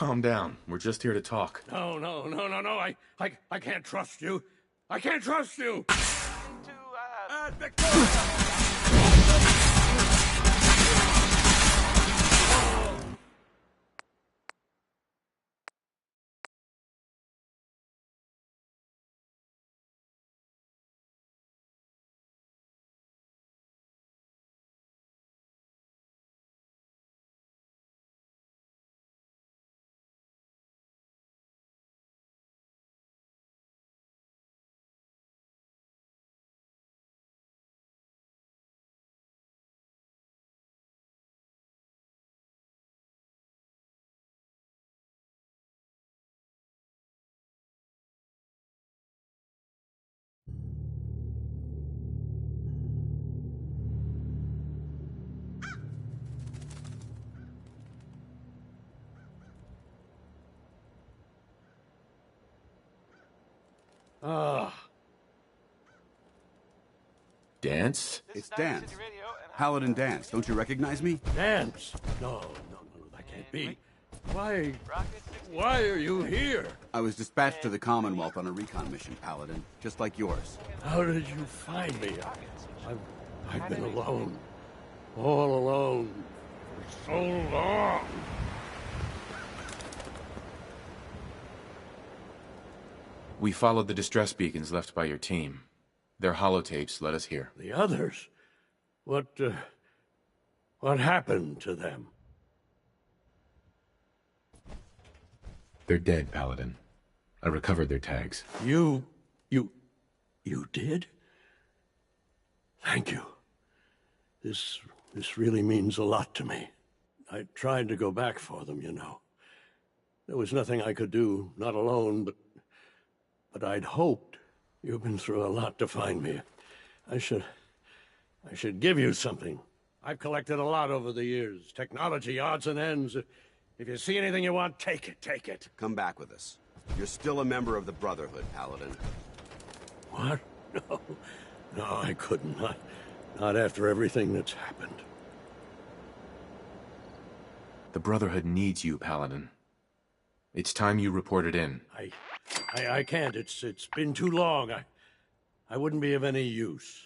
calm down. We're just here to talk. No. I can't trust you. I can't trust you! Dance? It's Dance. Paladin Dance. Don't you recognize me? Dance? No, that can't be. Why are you here? I was dispatched to the Commonwealth on a recon mission, Paladin, just like yours. How did you find me? I've been alone. All alone. For so long. We followed the distress beacons left by your team. Their holotapes led us here. The others? What happened to them? They're dead, Paladin. I recovered their tags. You did? Thank you. This really means a lot to me. I tried to go back for them, you know. There was nothing I could do, not alone, but I'd hoped. You've been through a lot to find me. I should give you something. I've collected a lot over the years. Technology, odds and ends. If you see anything you want, take it. Come back with us. You're still a member of the Brotherhood, Paladin. What? No, I couldn't. Not after everything that's happened. The Brotherhood needs you, Paladin. It's time you reported in. I can't. It's been too long. I wouldn't be of any use.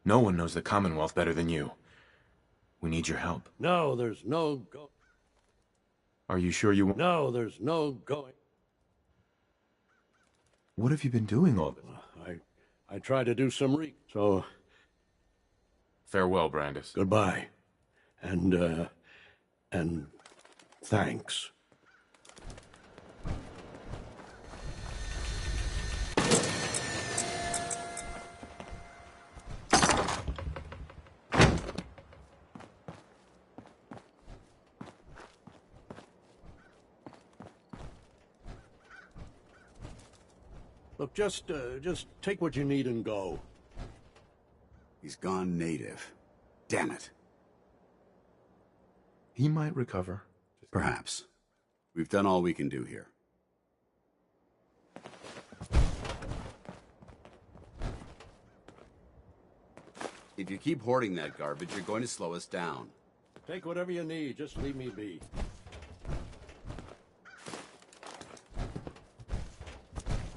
No one knows the Commonwealth better than you. We need your help. No, there's no go. Are you sure you won't? No, there's no going. What have you been doing all this? I tried to do some so... Farewell, Brandis. Goodbye. And thanks. Look, just take what you need and go. He's gone native. Damn it. He might recover. Perhaps. We've done all we can do here. If you keep hoarding that garbage, you're going to slow us down. Take whatever you need, just leave me be.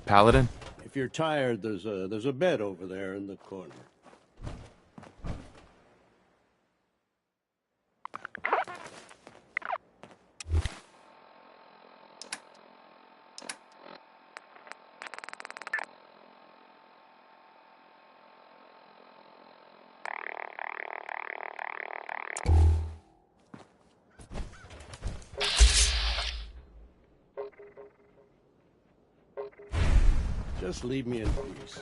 Paladin? If you're tired, there's a bed over there in the corner. Just leave me in peace.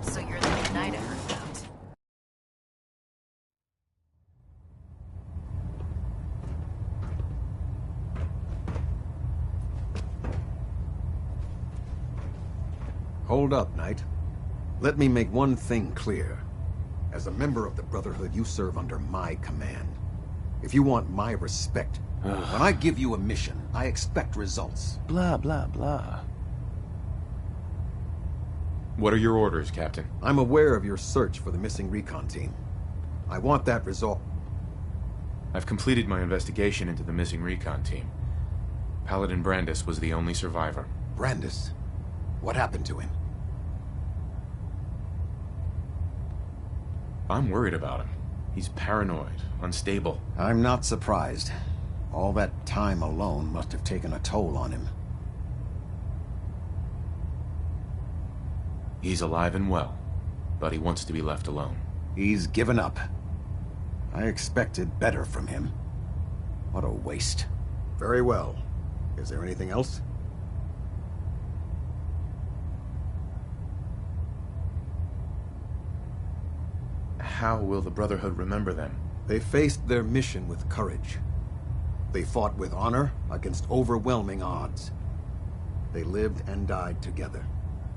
So you're Hold up, Knight. Let me make one thing clear. As a member of the Brotherhood, you serve under my command. If you want my respect, when I give you a mission, I expect results. Blah, blah, blah. What are your orders, Captain? I'm aware of your search for the missing recon team. I want that resolved. I've completed my investigation into the missing recon team. Paladin Brandis was the only survivor. Brandis? What happened to him? I'm worried about him. He's paranoid, unstable. I'm not surprised. All that time alone must have taken a toll on him. He's alive and well, but he wants to be left alone. He's given up. I expected better from him. What a waste. Very well. Is there anything else? How will the Brotherhood remember them? They faced their mission with courage. They fought with honor against overwhelming odds. They lived and died together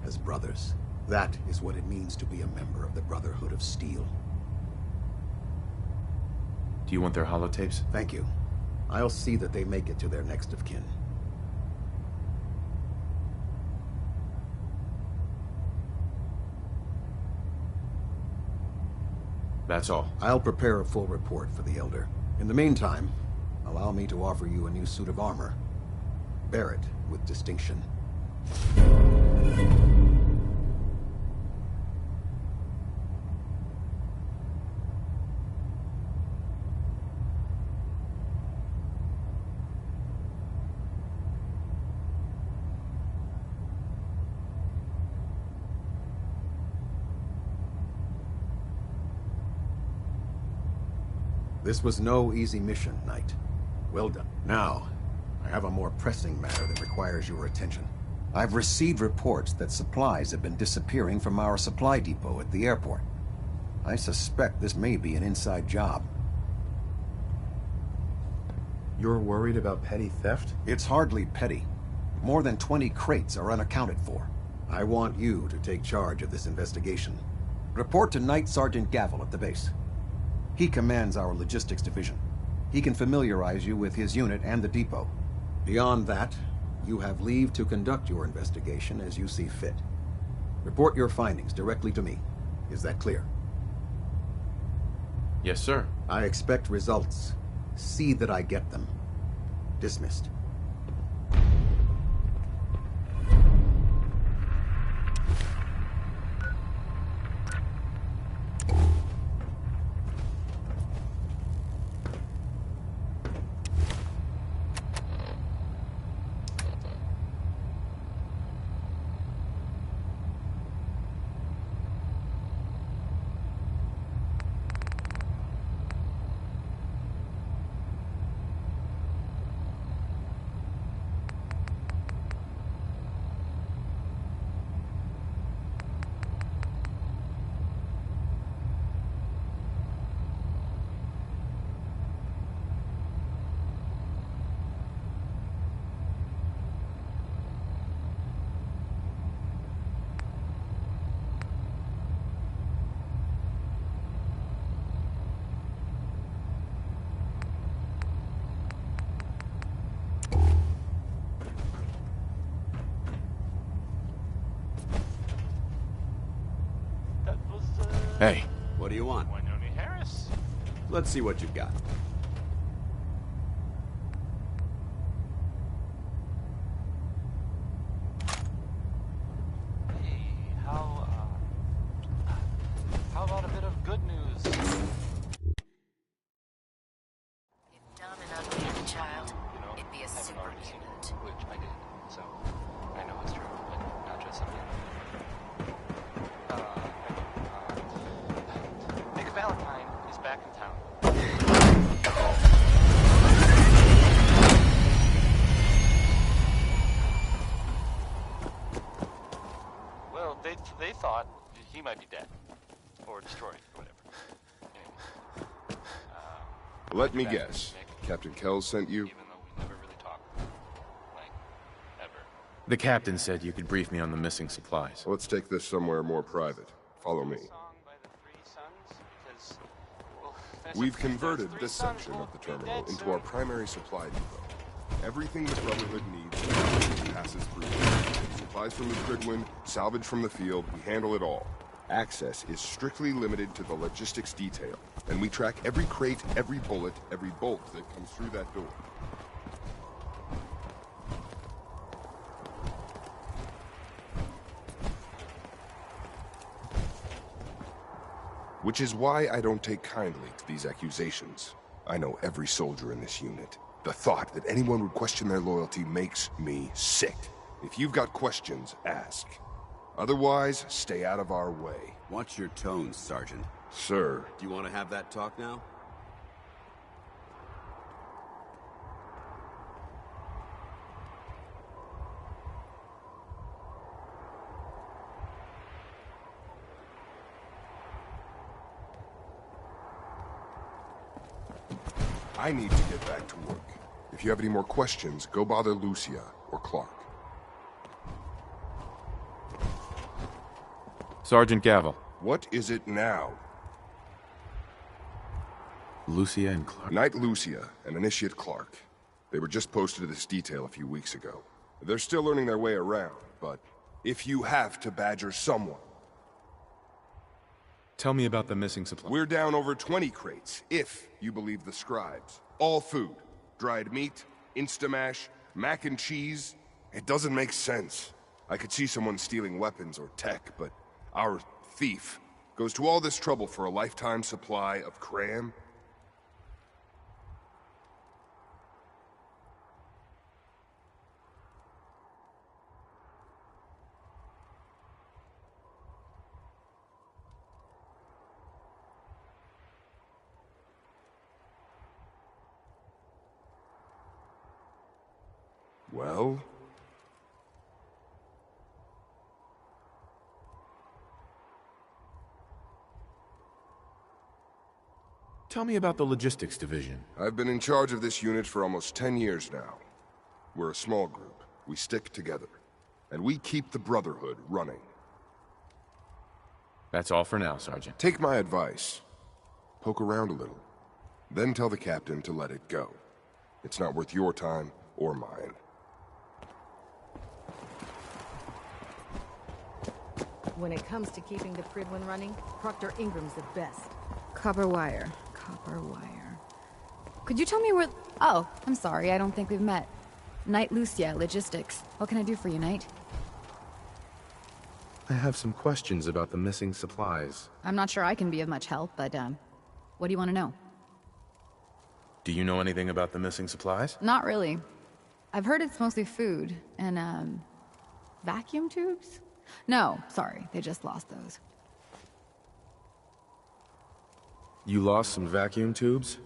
as brothers. That is what it means to be a member of the Brotherhood of Steel. Do you want their holotapes? Thank you. I'll see that they make it to their next of kin. That's all. I'll prepare a full report for the Elder. In the meantime, allow me to offer you a new suit of armor. Bear it with distinction. This was no easy mission, Knight. Well done. Now, I have a more pressing matter that requires your attention. I've received reports that supplies have been disappearing from our supply depot at the airport. I suspect this may be an inside job. You're worried about petty theft? It's hardly petty. More than 20 crates are unaccounted for. I want you to take charge of this investigation. Report to Knight Sergeant Gavel at the base. He commands our logistics division. He can familiarize you with his unit and the depot. Beyond that, you have leave to conduct your investigation as you see fit. Report your findings directly to me. Is that clear? Yes, sir. I expect results. See that I get them. Dismissed. Hey. What do you want? Winoni Harris. Let's see what you've got. Hey, how about a bit of good news? If dumb and ugly had a child, You know, it'd be a I've super already seen mutant. it, which I did, so I know it's true, but not just something. Nick Valentine is back in town. Well, they thought he might be dead or destroyed or whatever. Anyway, Let me back guess. with Nick, Captain Kells sent you? even though we never really talked, like ever. The captain said you could brief me on the missing supplies. Let's take this somewhere more private. Follow me. We've converted this section of the terminal into our primary supply depot. Everything the Brotherhood needs passes through. Supplies from the Prydwen, salvage from the field, we handle it all. Access is strictly limited to the logistics detail, and we track every crate, every bullet, every bolt that comes through that door. Which is why I don't take kindly to these accusations. I know every soldier in this unit. The thought that anyone would question their loyalty makes me sick. If you've got questions, ask. Otherwise, stay out of our way. Watch your tones, Sergeant. Sir. Do you want to have that talk now? I need to get back to work. If you have any more questions, go bother Lucia or Clark. Sergeant Gavel. What is it now? Lucia and Clark. Knight Lucia and Initiate Clark. They were just posted to this detail a few weeks ago. They're still learning their way around, but if you have to badger someone... Tell me about the missing supplies. We're down over 20 crates, if you believe the scribes. All food. Dried meat, Instamash, mac and cheese. It doesn't make sense. I could see someone stealing weapons or tech, but our thief goes to all this trouble for a lifetime supply of cram? Well? Tell me about the logistics division. I've been in charge of this unit for almost 10 years now. We're a small group. We stick together. And we keep the Brotherhood running. That's all for now, Sergeant. Take my advice. Poke around a little. Then tell the captain to let it go. It's not worth your time or mine. When it comes to keeping the Prydwen running, Proctor Ingram's the best. Copper wire. Copper wire. Could you tell me where... Oh, I'm sorry, I don't think we've met. Knight Lucia, Logistics. What can I do for you, Knight? I have some questions about the missing supplies. I'm not sure I can be of much help, but, what do you want to know? Do you know anything about the missing supplies? Not really. I've heard it's mostly food, and, vacuum tubes? No, sorry, they just lost those. You lost some vacuum tubes?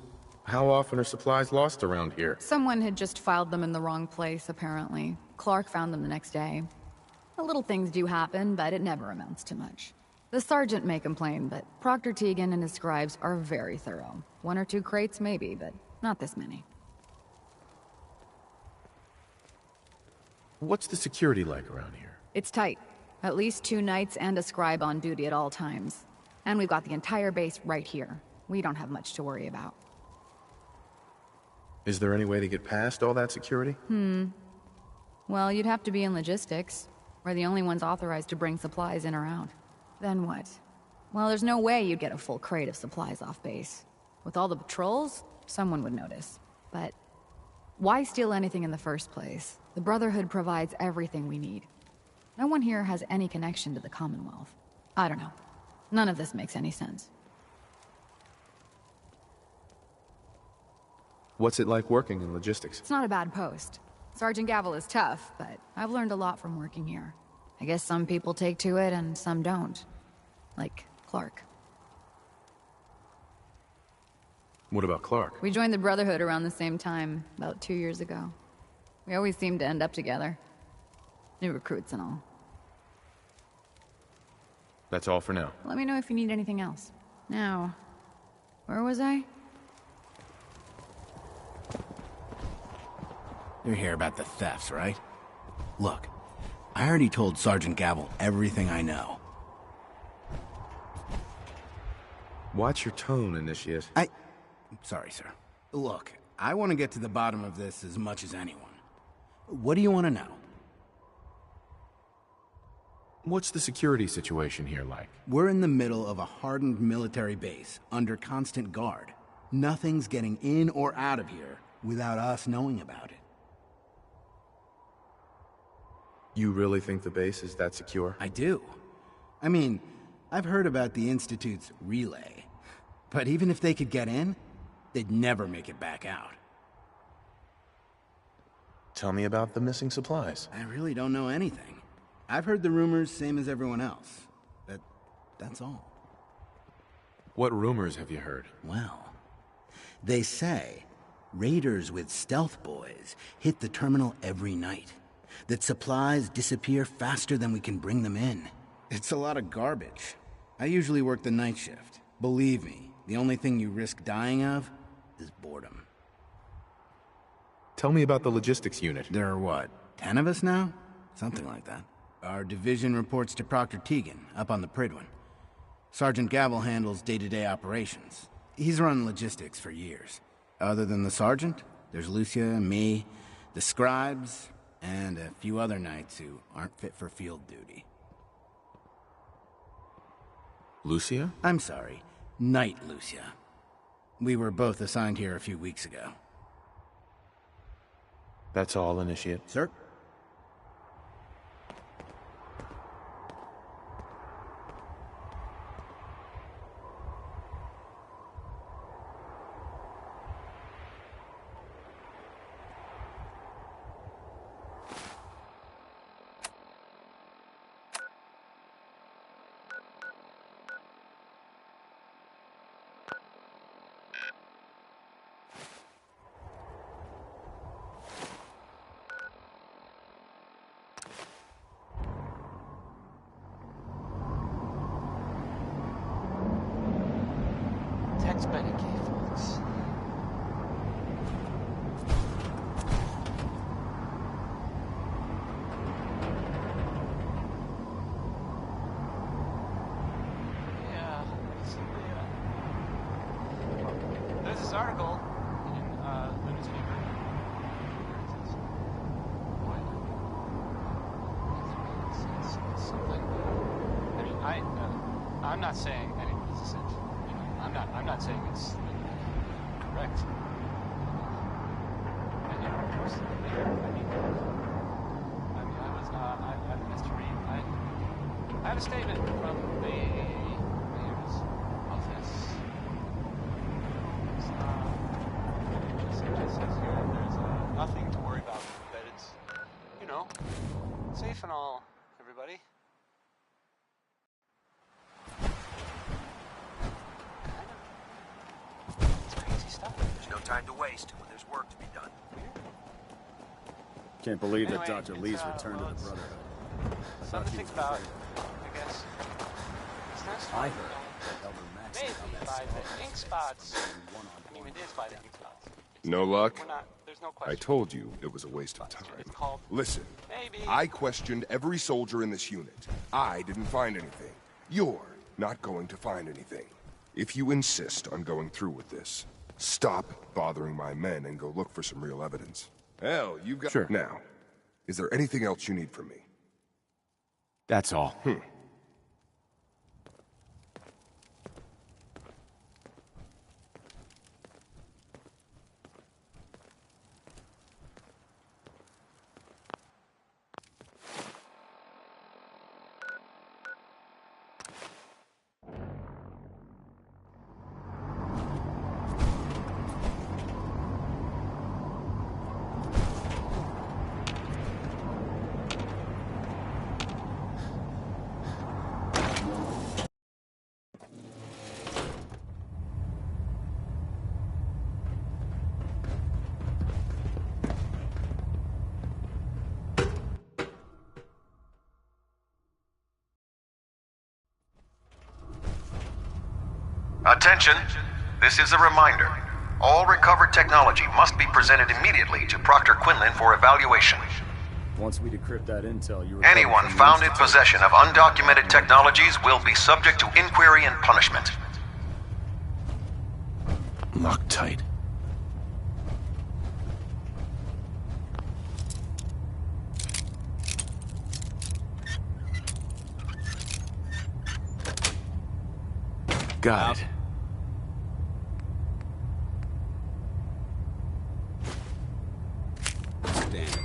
How often are supplies lost around here? Someone had just filed them in the wrong place, apparently. Clark found them the next day. The little things do happen, but it never amounts to much. The sergeant may complain, but Proctor Tegan and his scribes are very thorough. 1 or 2 crates, maybe, but not this many. What's the security like around here? It's tight. At least 2 knights and a scribe on duty at all times. And we've got the entire base right here. We don't have much to worry about. Is there any way to get past all that security? Well, you'd have to be in logistics. We're the only ones authorized to bring supplies in or out. Then what? Well, there's no way you'd get a full crate of supplies off base. With all the patrols, someone would notice. But why steal anything in the first place? The Brotherhood provides everything we need. No one here has any connection to the Commonwealth. I don't know. None of this makes any sense. What's it like working in logistics? It's not a bad post. Sergeant Gavel is tough, but I've learned a lot from working here. I guess some people take to it and some don't. Like Clark. What about Clark? We joined the Brotherhood around the same time, about 2 years ago. We always seemed to end up together. New recruits and all. That's all for now. Let me know if you need anything else. Now, where was I? You hear about the thefts, right? Look, I already told Sergeant Gavel everything I know. Watch your tone, Initiate. Sorry, sir. Look, I want to get to the bottom of this as much as anyone. What do you want to know? What's the security situation here like? We're in the middle of a hardened military base, under constant guard. Nothing's getting in or out of here without us knowing about it. You really think the base is that secure? I do. I mean, I've heard about the Institute's relay. But even if they could get in, they'd never make it back out. Tell me about the missing supplies. I really don't know anything. I've heard the rumors, same as everyone else. But that's all. What rumors have you heard? Well, they say raiders with stealth boys hit the terminal every night. That supplies disappear faster than we can bring them in. It's a lot of garbage. I usually work the night shift. Believe me, the only thing you risk dying of is boredom. Tell me about the logistics unit. There are what, 10 of us now? Something like that. Our division reports to Proctor Teagan, up on the Prydwen. Sergeant Gavel handles day-to-day operations. He's run logistics for years. Other than the sergeant, there's Lucia, me, the scribes, and a few other knights who aren't fit for field duty. Lucia? I'm sorry, Knight Lucia. We were both assigned here a few weeks ago. That's all, Initiate? Sir? Text Benny K, folks. Yeah, there's this article in the newspaper. It's something. I mean, I'm not saying anyone is essential. I'm not saying it's correct. And of course, I was Mr. Reed. I have a statement from the mayor's office. It says here there's nothing to worry about. That it's, safe and all, everybody. There's no time to waste when there's work to be done. Can't believe Anyway, that Dr. Lee's it's, returned to the Brotherhood. Something to think about, I guess. It's not I strong, heard that Elder Max maybe found that by cell the ink spots. I mean, it is by the ink spots. No luck? There's no I question. told you it was a waste of time. It's called Listen, maybe. I questioned every soldier in this unit. I didn't find anything. You're not going to find anything. If you insist on going through with this, stop bothering my men and go look for some real evidence. Hell, you've got... Sure. Now, is there anything else you need from me? That's all. Attention! This is a reminder. All recovered technology must be presented immediately to Proctor Quinlan for evaluation. Once we decrypt that intel, you Anyone found in possession of undocumented technologies will be subject to inquiry and punishment. Loctite. Got it. Damn it.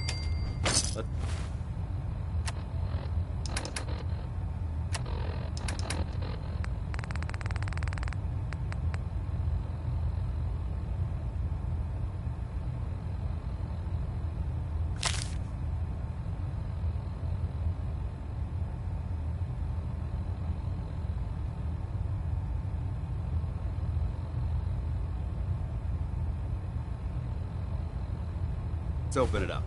Let's open it up.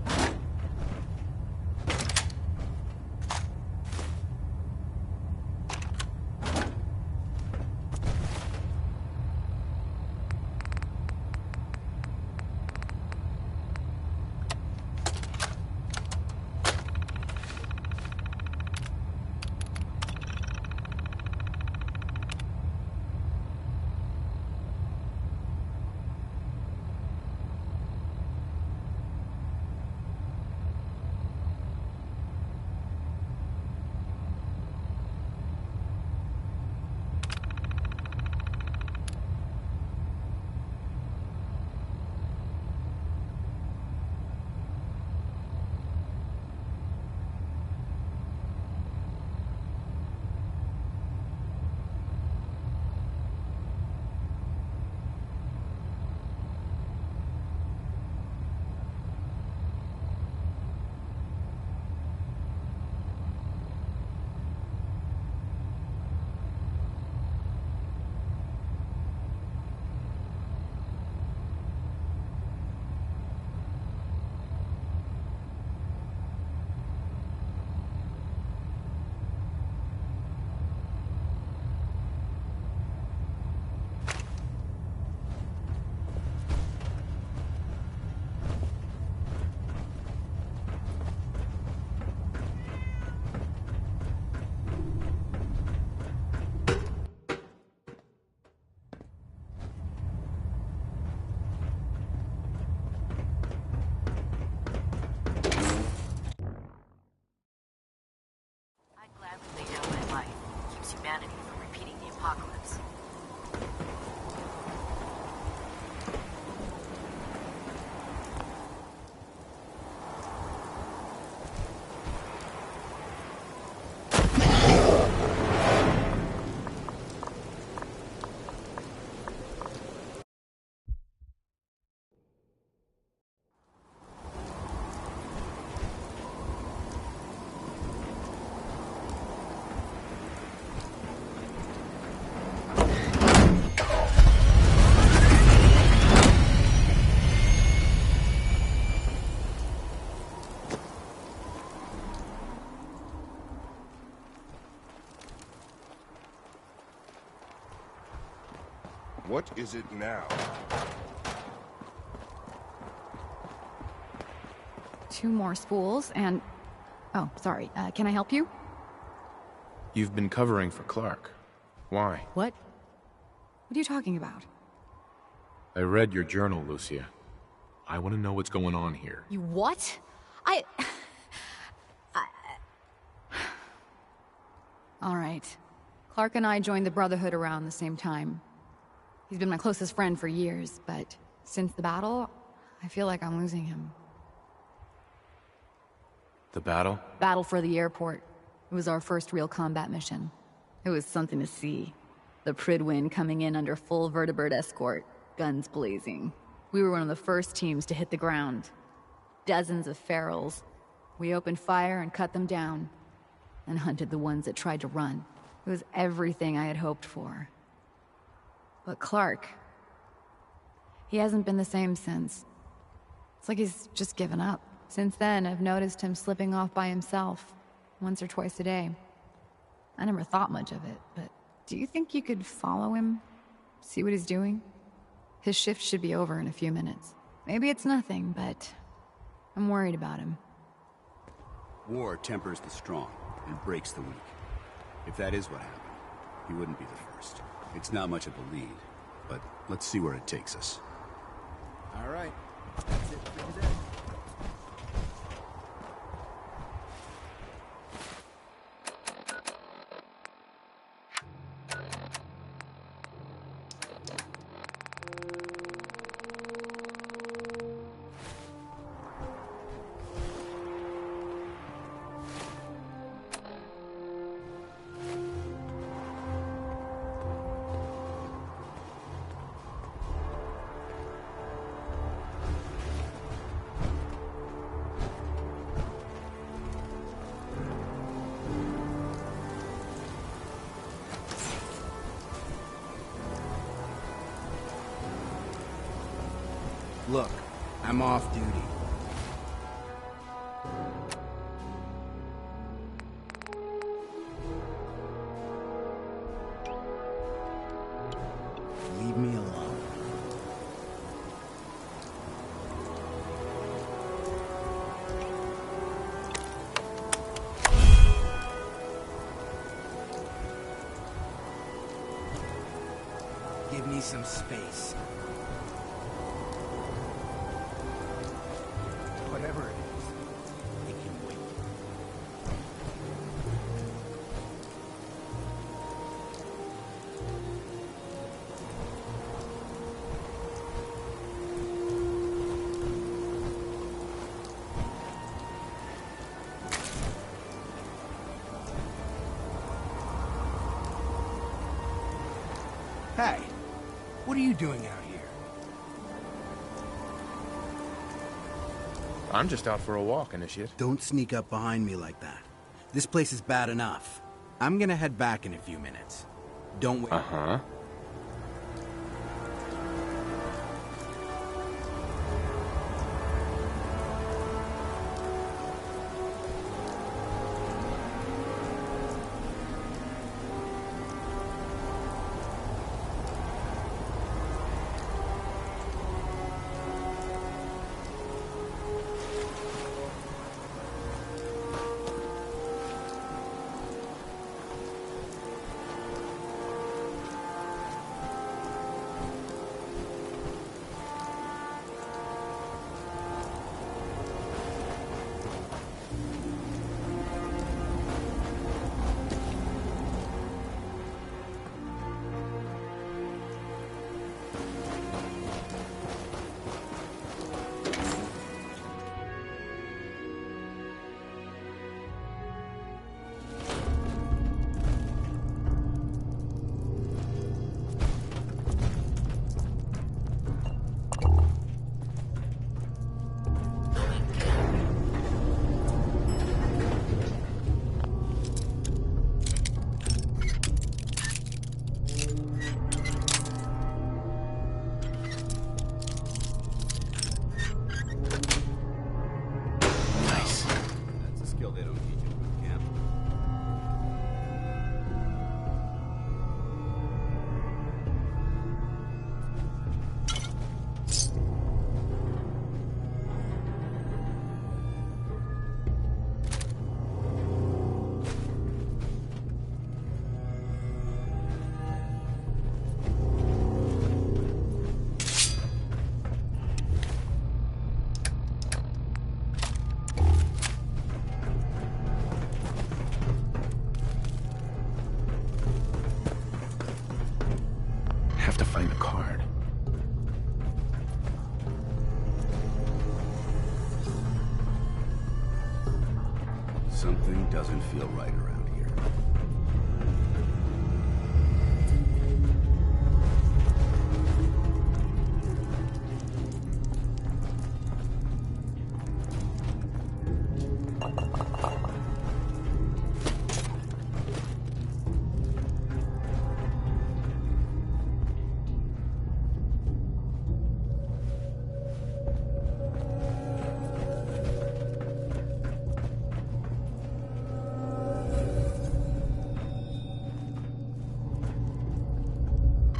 humanity from repeating the apocalypse. What is it now? 2 more spools and... Oh, sorry. Can I help you? You've been covering for Clark. Why? What? What are you talking about? I read your journal, Lucia. I want to know what's going on here. You what? All right. Clark and I joined the Brotherhood around the same time. He's been my closest friend for years, but since the battle, I feel like I'm losing him. The battle? Battle for the airport. It was our first real combat mission. It was something to see. The Prydwen coming in under full vertebrate escort, guns blazing. We were one of the first teams to hit the ground. Dozens of ferals. We opened fire and cut them down, and hunted the ones that tried to run. It was everything I had hoped for. But Clark, he hasn't been the same since. It's like he's just given up. Since then, I've noticed him slipping off by himself, once or twice a day. I never thought much of it, but do you think you could follow him? See what he's doing? His shift should be over in a few minutes. Maybe it's nothing, but I'm worried about him. War tempers the strong and breaks the weak. If that is what happened, he wouldn't be the first. It's not much of a lead, but let's see where it takes us. All right. That's it for today. Look, I'm off duty. Leave me alone. Give me some space. Whatever it is, it can wait. Hey, what are you doing out here? I'm just out for a walk, Initiate. Don't sneak up behind me like that. This place is bad enough. I'm gonna head back in a few minutes. Don't wait. Uh-huh. Have to find the card. Something doesn't feel right around here.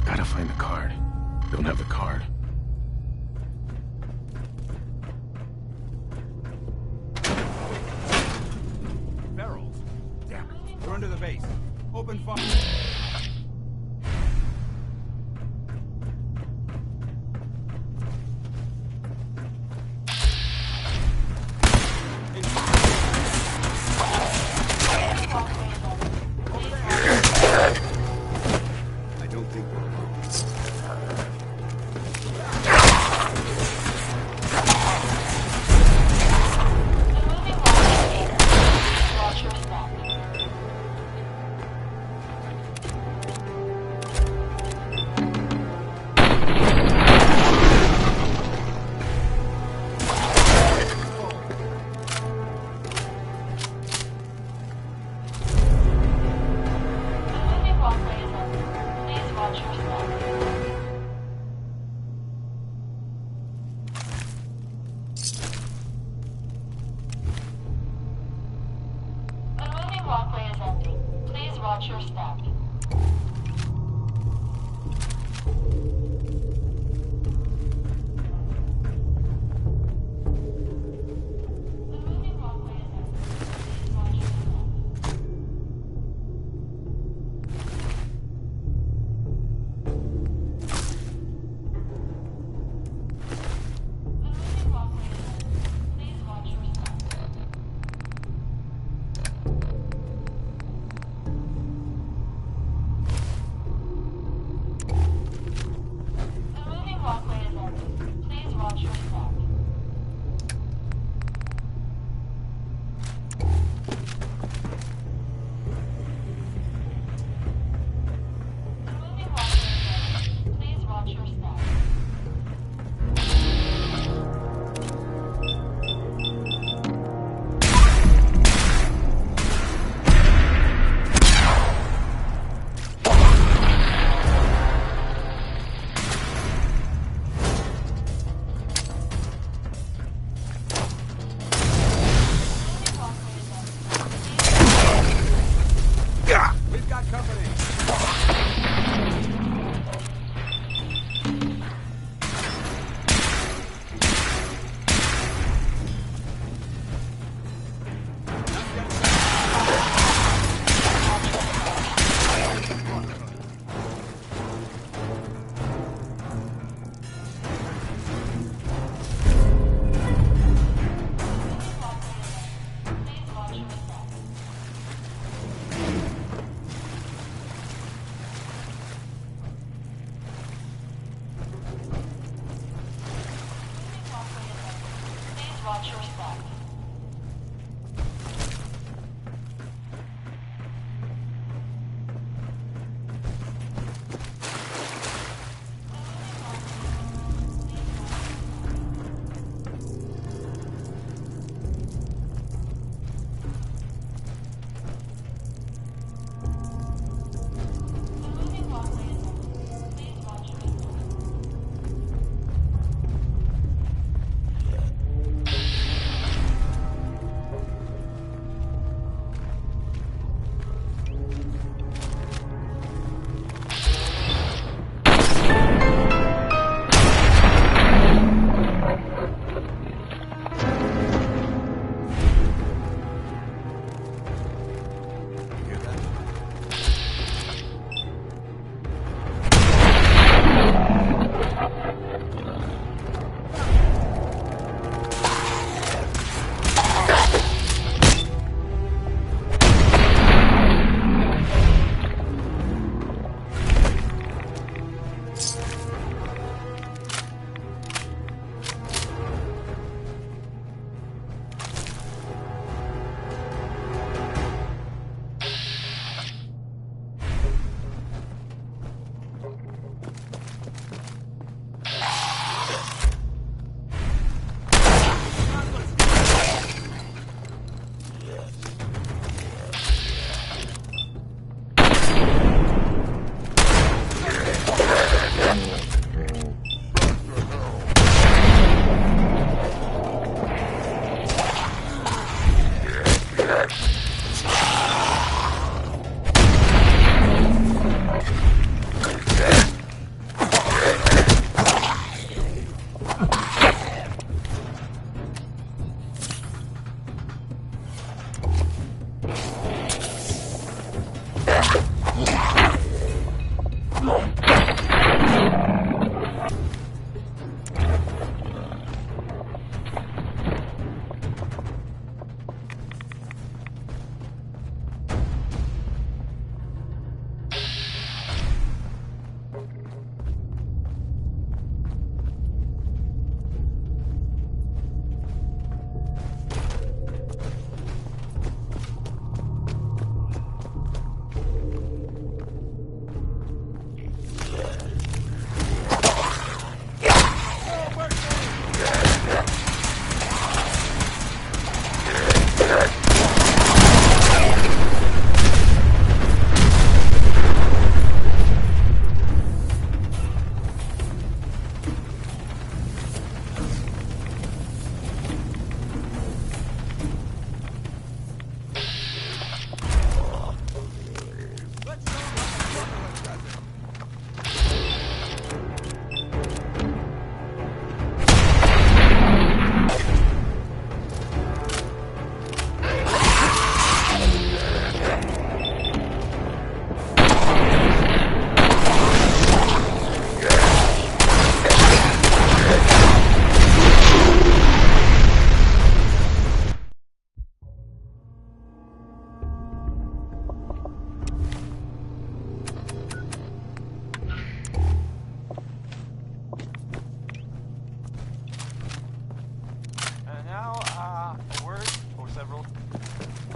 Gotta find the card. Don't have the card. Return to the base. Open fire. I don't think we're alone.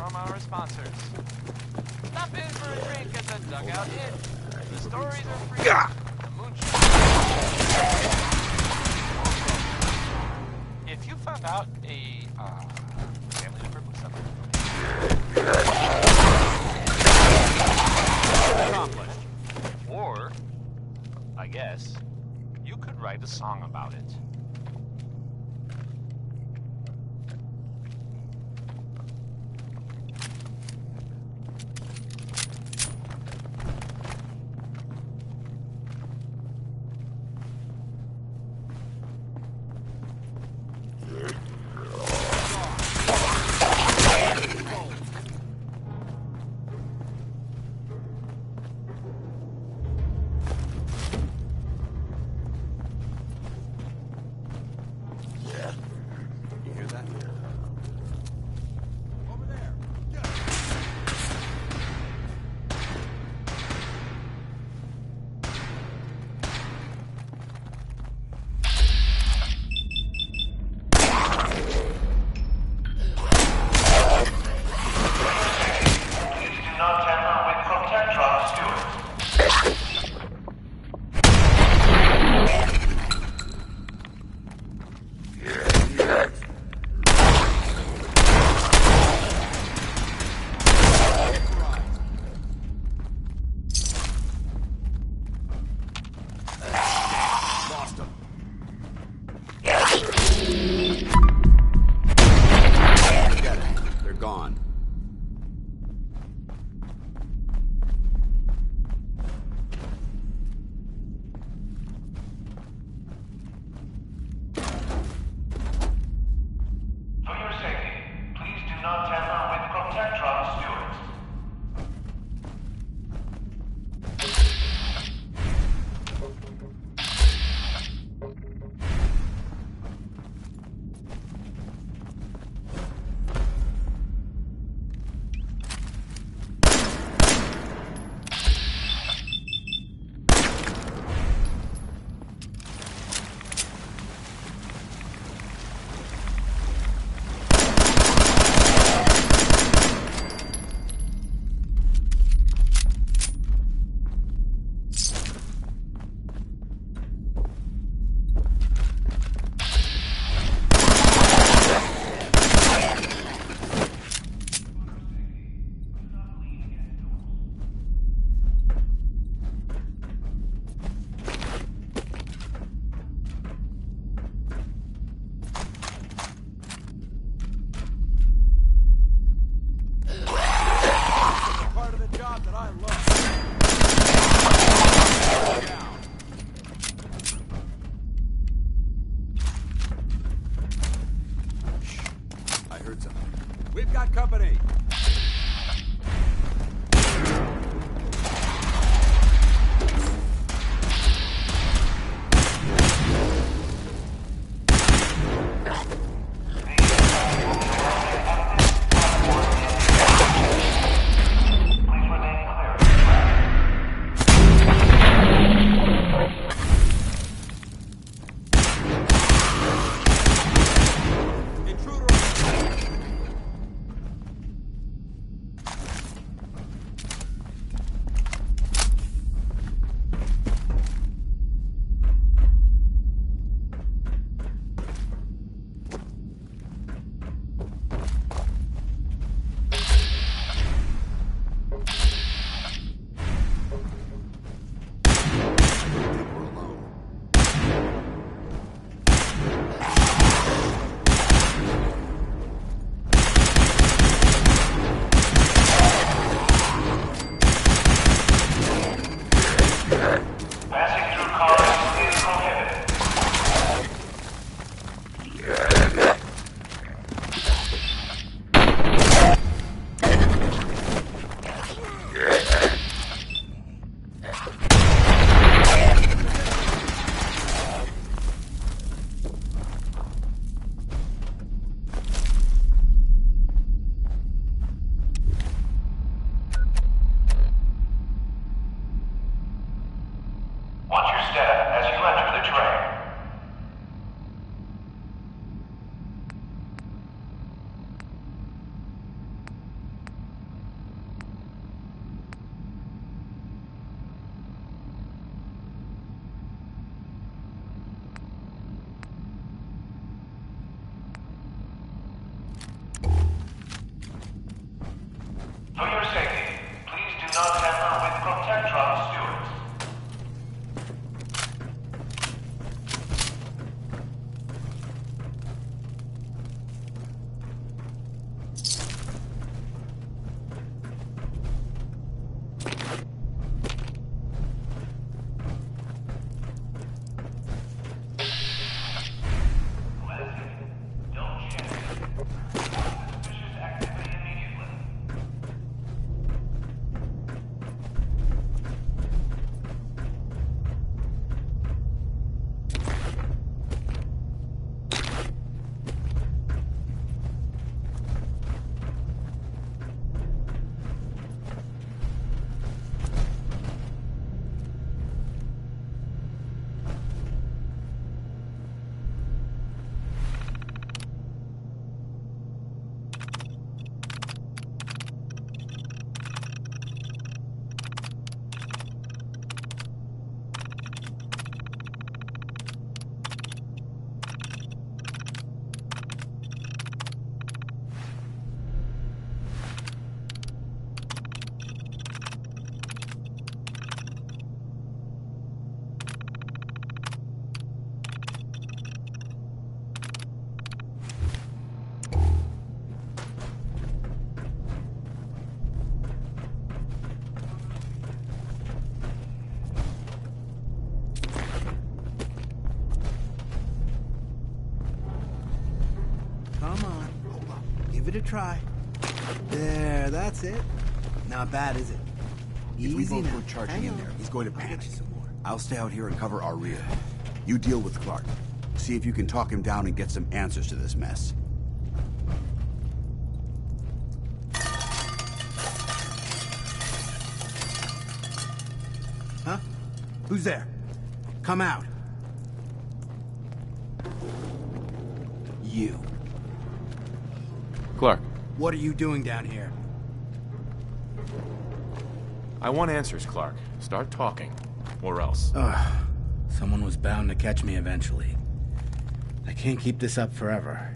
from our sponsors. Stop in for a drink at the Dugout Inn. The stories are free. The moonshine. If you found out a family member was something accomplished, or I guess you could write a song about it. We've got company. it a try. There, that's it. Not bad, is it? If we Easy both now. go charging Hang in on. there, he's going to I'll panic. get you some more. I'll stay out here and cover our rear. You deal with Clark. See if you can talk him down and get some answers to this mess. Huh? Who's there? Come out. You. Clark, What are you doing down here? I want answers, Clark. Start talking. Or else. Someone was bound to catch me eventually. I can't keep this up forever.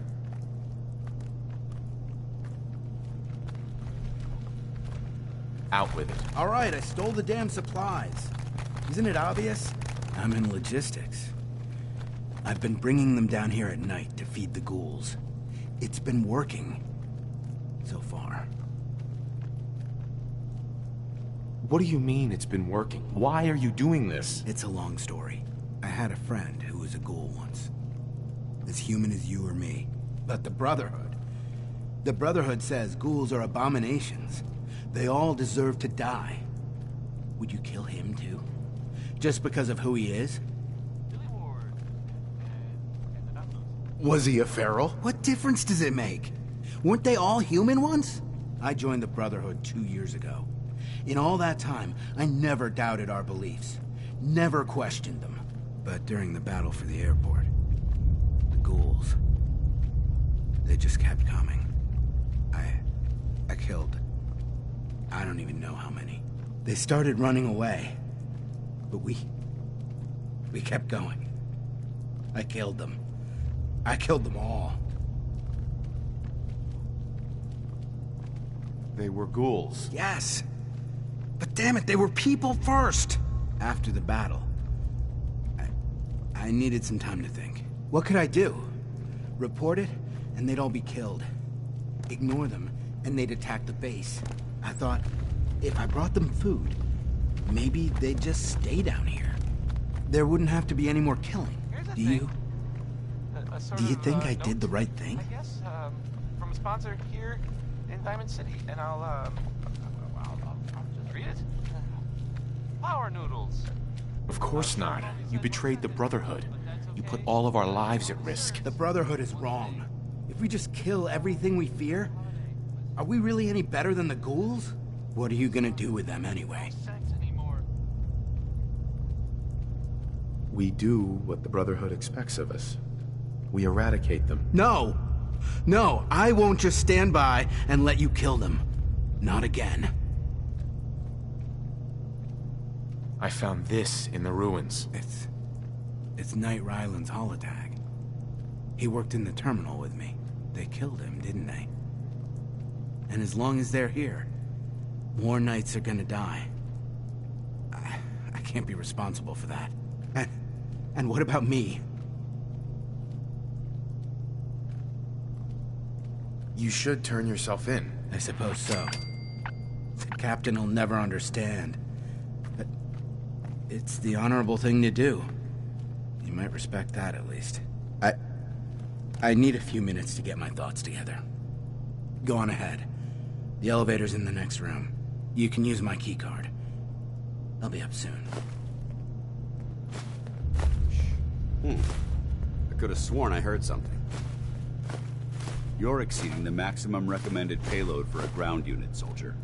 Out with it. All right, I stole the damn supplies. Isn't it obvious? I'm in logistics. I've been bringing them down here at night to feed the ghouls. It's been working. So far. What do you mean it's been working? Why are you doing this? It's a long story. I had a friend who was a ghoul once. As human as you or me. But the Brotherhood. The Brotherhood says ghouls are abominations. They all deserve to die. Would you kill him too? Just because of who he is? Was he a feral? What difference does it make? Weren't they all human once? I joined the Brotherhood 2 years ago. In all that time, I never doubted our beliefs. Never questioned them. But during the battle for the airport, the ghouls, they just kept coming. I killed, I don't even know how many. They started running away. But we kept going. I killed them. I killed them all. They were ghouls. Yes. But damn it, they were people first! After the battle, I needed some time to think. What could I do? Report it, and they'd all be killed. Ignore them, and they'd attack the base. I thought, if I brought them food, maybe they'd just stay down here. There wouldn't have to be any more killing. Do you? Do you think I did the right thing? I guess, from a sponsor here in Diamond City, and I'll just read it. Flour noodles. Of course not. You betrayed the Brotherhood. You put all of our lives at risk. The Brotherhood is wrong. If we just kill everything we fear, are we really any better than the ghouls? What are you gonna do with them anyway? We do what the Brotherhood expects of us. We eradicate them. No! No, I won't just stand by and let you kill them. Not again. I found this in the ruins. It's Knight Ryland's holotag. He worked in the terminal with me. They killed him, didn't they? And as long as they're here, more Knights are gonna die. I can't be responsible for that. And what about me? You should turn yourself in. I suppose so. The captain will never understand. But it's the honorable thing to do. You might respect that, at least. I need a few minutes to get my thoughts together. Go on ahead. The elevator's in the next room. You can use my keycard. I'll be up soon. I could have sworn I heard something. You're exceeding the maximum recommended payload for a ground unit, soldier.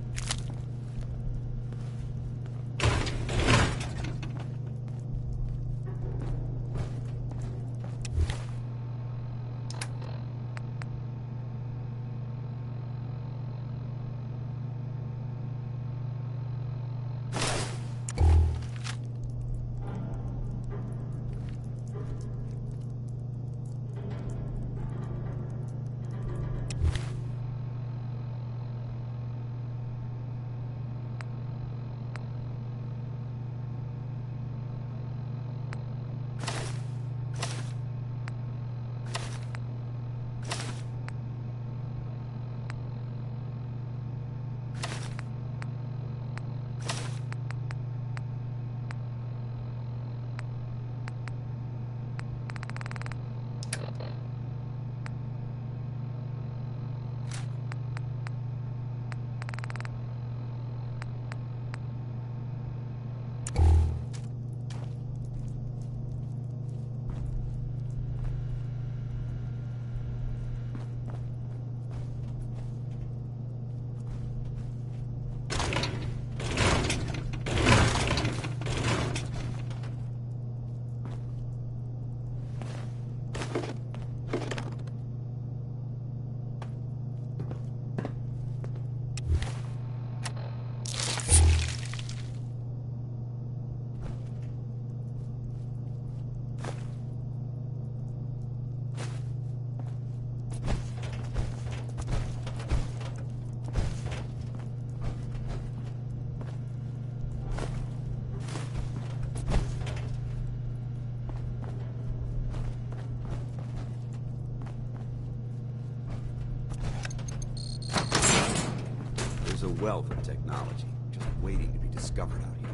There's a wealth of technology just waiting to be discovered out here.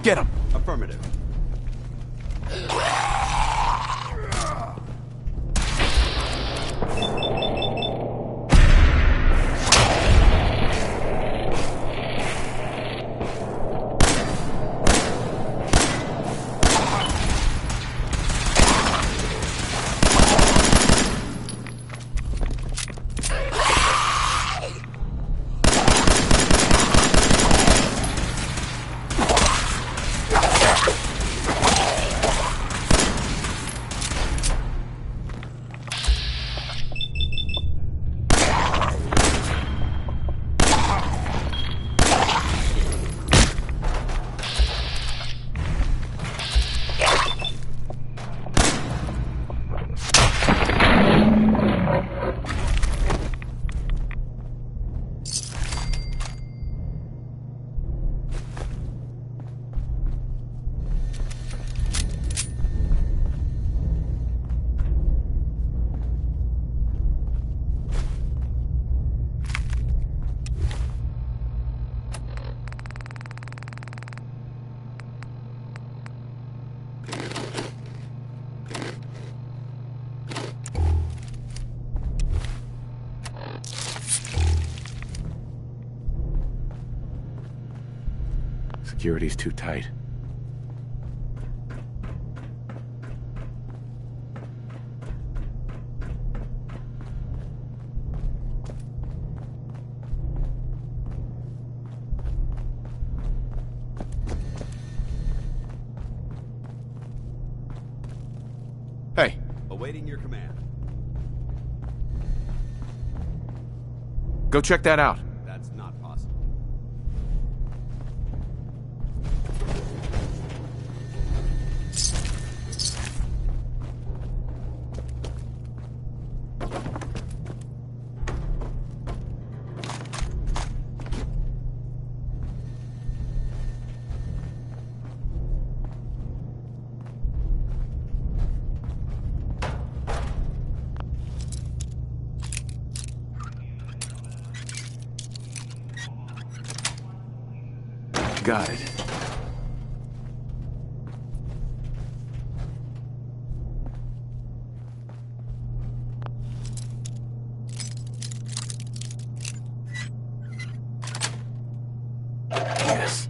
Get him! Affirmative. Security's too tight. Hey. Awaiting your command. Go check that out. That's not possible. Got it. Yes.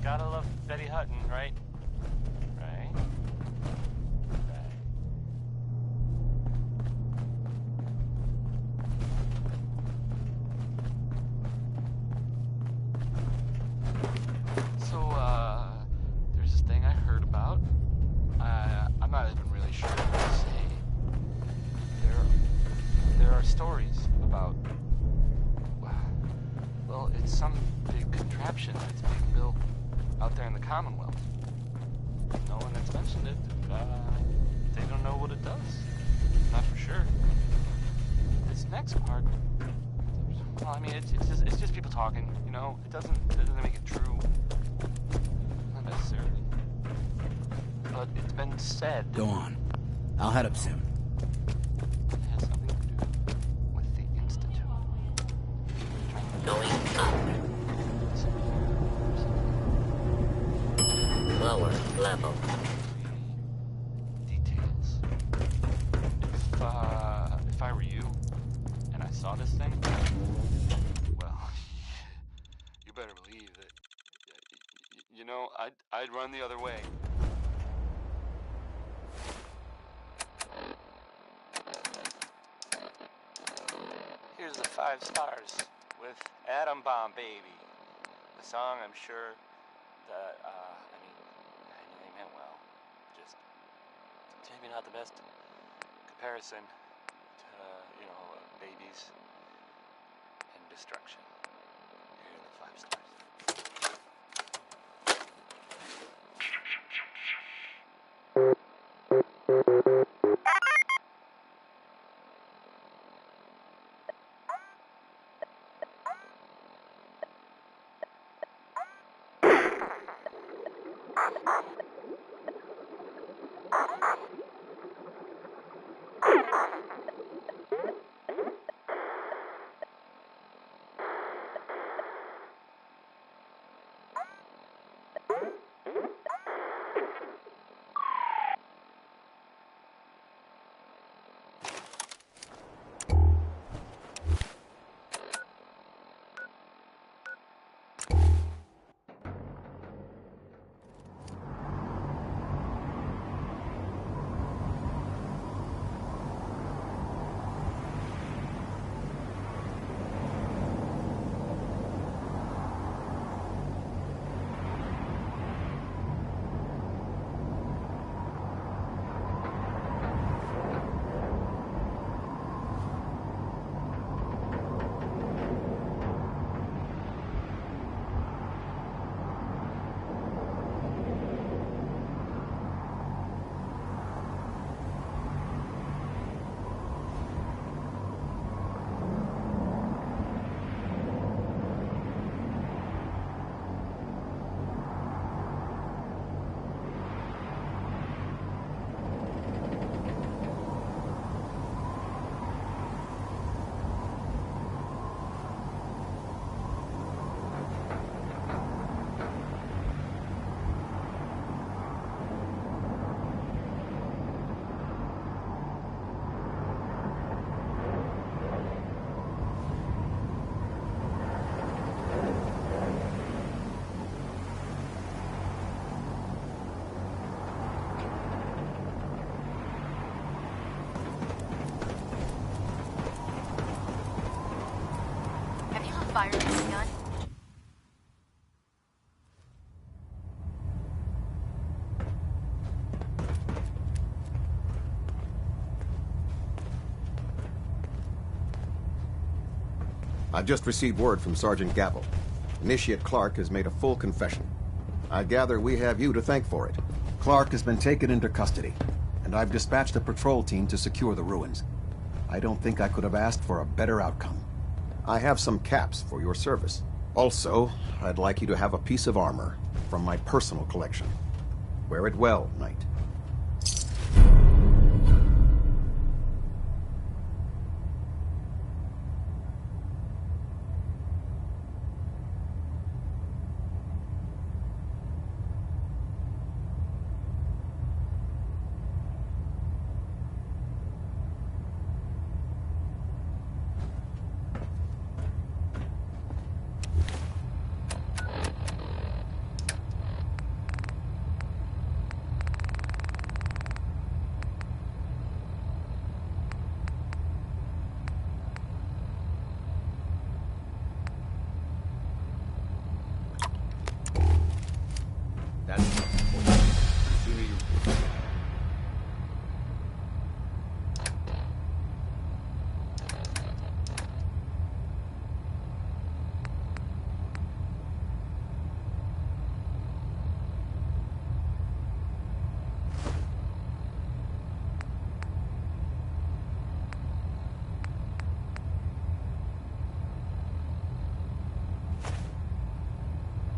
Gotta love Betty Hutton, right? Right? Right. So, there's this thing I heard about. I'm not even really sure what to say. There are stories about, well, it's some big contraption that's being built out there in the Commonwealth. No one that's mentioned it, they don't know what it does. Not for sure. This next part, well, I mean, it's just people talking, you know? It doesn't make it true. Not necessarily. But it's been said. Go on. I'll head up soon. It has something to do with the Institute. Going up. Lower level. Details. If I were you, and I saw this thing, well, you better believe that, you know, I'd run the other way. Here's the 5 stars with Atom Bomb Baby. The song, I'm sure that, I mean, they meant well. Just maybe not the best comparison to, you know, babies and destruction. Here are the 5 stars. Fire this gun. I've just received word from Sergeant Gavel. Initiate Clark has made a full confession. I gather we have you to thank for it. Clark has been taken into custody, and I've dispatched a patrol team to secure the ruins. I don't think I could have asked for a better outcome. I have some caps for your service. Also, I'd like you to have a piece of armor from my personal collection. Wear it well, Knight.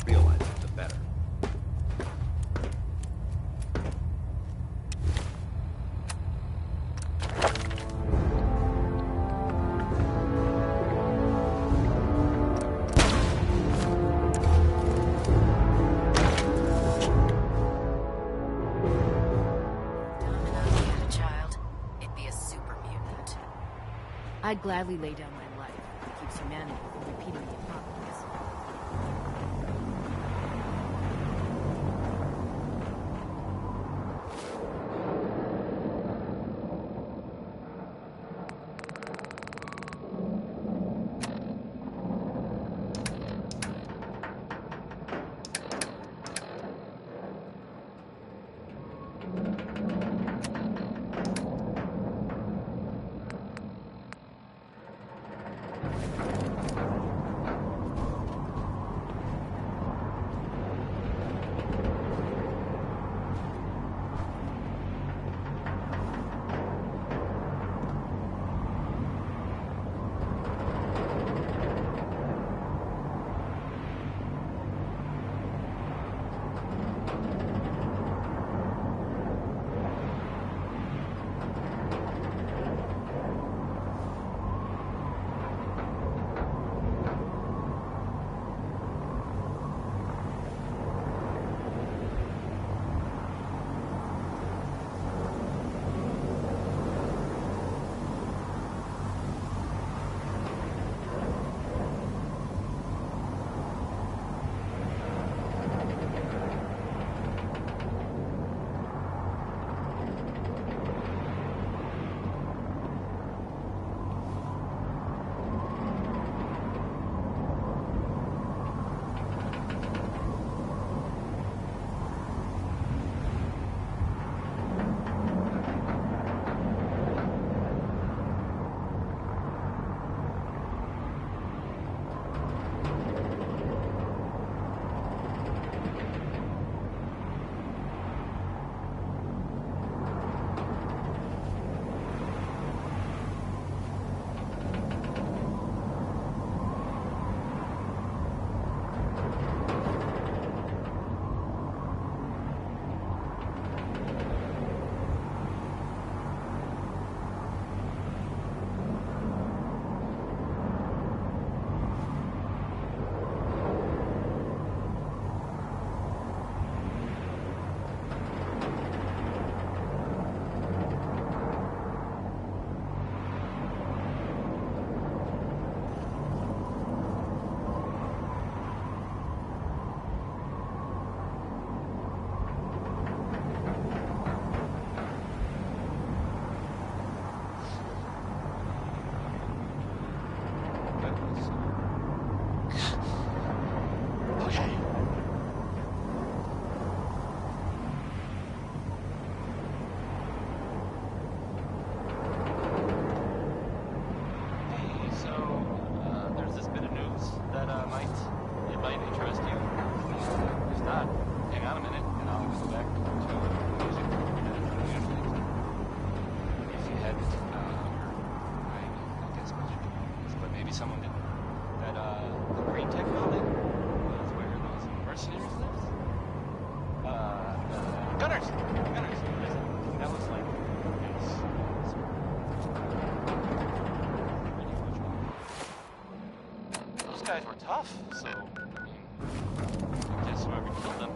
Realize it, the better. I'd gladly lay down my life if it keeps humanity from repeating the apocalypse. Someone did that, the green tech building? guys were tough, so, I guess whoever killed them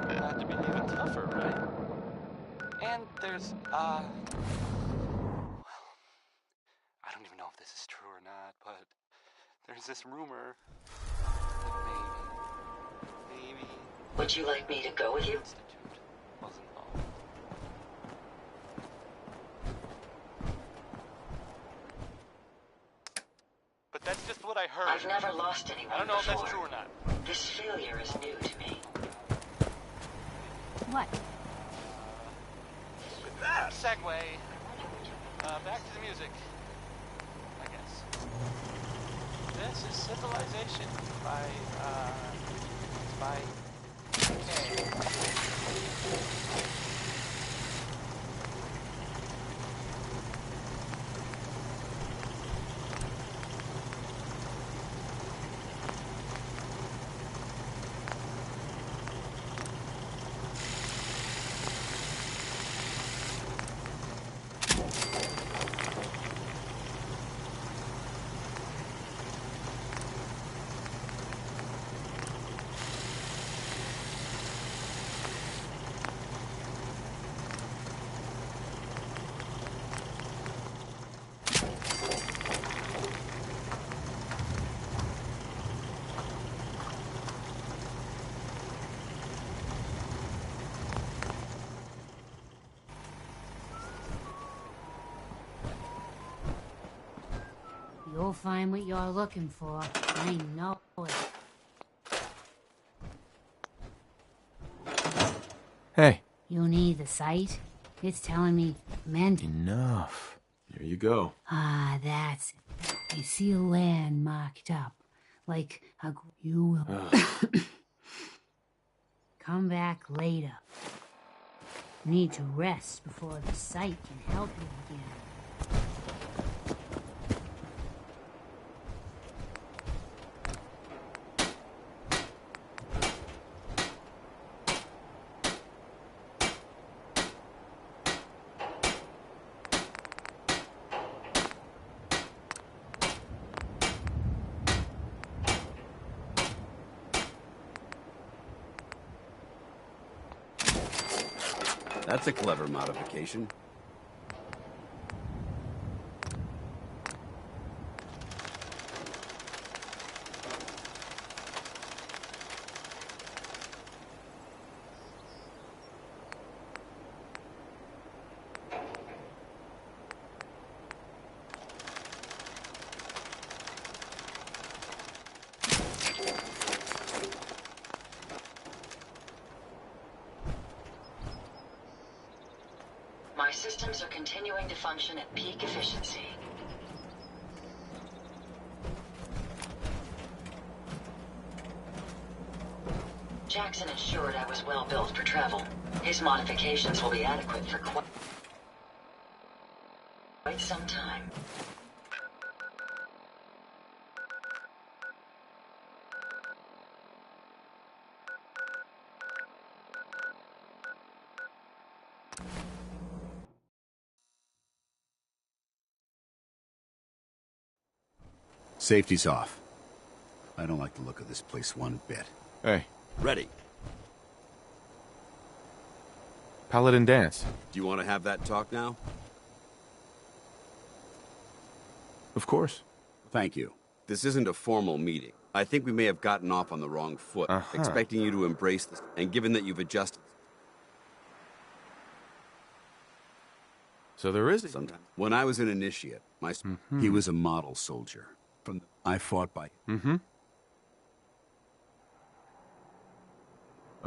had to be even tougher, right? And there's, well, I don't even know if this is true or not, but there's this rumor that maybe... Would you like me to go with you? Institute was involved. But that's just what I heard. I've never lost anyone I don't know before. if that's true or not. This failure is new to me. What? With that segue, back to the music, I guess. This is Civilization by K. You'll find what you're looking for. I know it. Hey. You need the site? It's telling me meant. Enough. Here you go. Ah, that's it. I see a land marked up. Like a... You will... Come back later. Need to rest before the site can help you again. That's a clever modification. My systems are continuing to function at peak efficiency. Jackson ensured I was well built for travel. His modifications will be adequate for quite some time. Safety's off. I don't like the look of this place one bit. Hey. Ready. Paladin dance. Do you want to have that talk now? Of course. Thank you. This isn't a formal meeting. I think we may have gotten off on the wrong foot, expecting you to embrace this, and given that you've adjusted... So there is... Sometimes. When I was an initiate, he was a model soldier. I fought by... I'm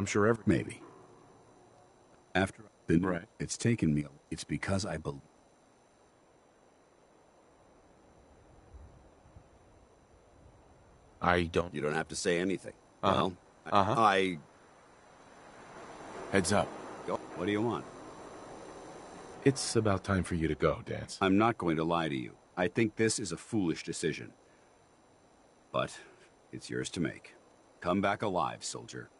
sure Maybe. After I've been... It's taken me... It's because I believe... I don't... You don't have to say anything. Well, I... Heads up. Go. What do you want? It's about time for you to go, Dance. I'm not going to lie to you. I think this is a foolish decision. But it's yours to make. Come back alive, soldier.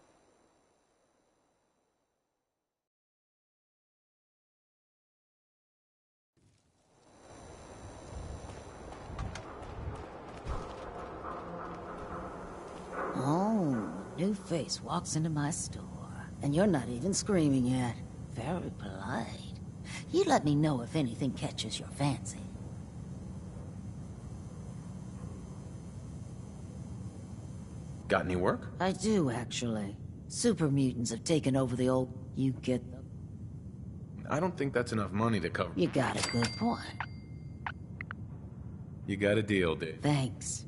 new face walks into my store, and you're not even screaming yet. Very polite. You let me know if anything catches your fancy. Got any work? I do, actually. Super mutants have taken over the old... You get them? I don't think that's enough money to cover... You got a good point. You got a deal, Dave. Thanks.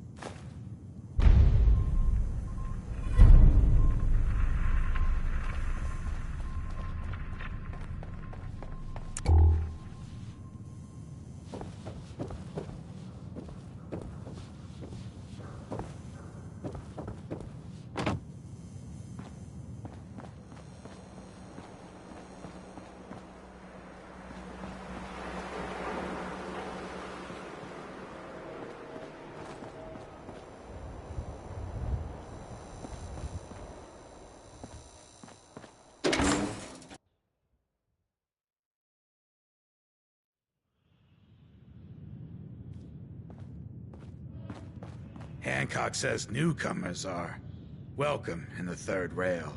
Hancock says newcomers are welcome in the third rail.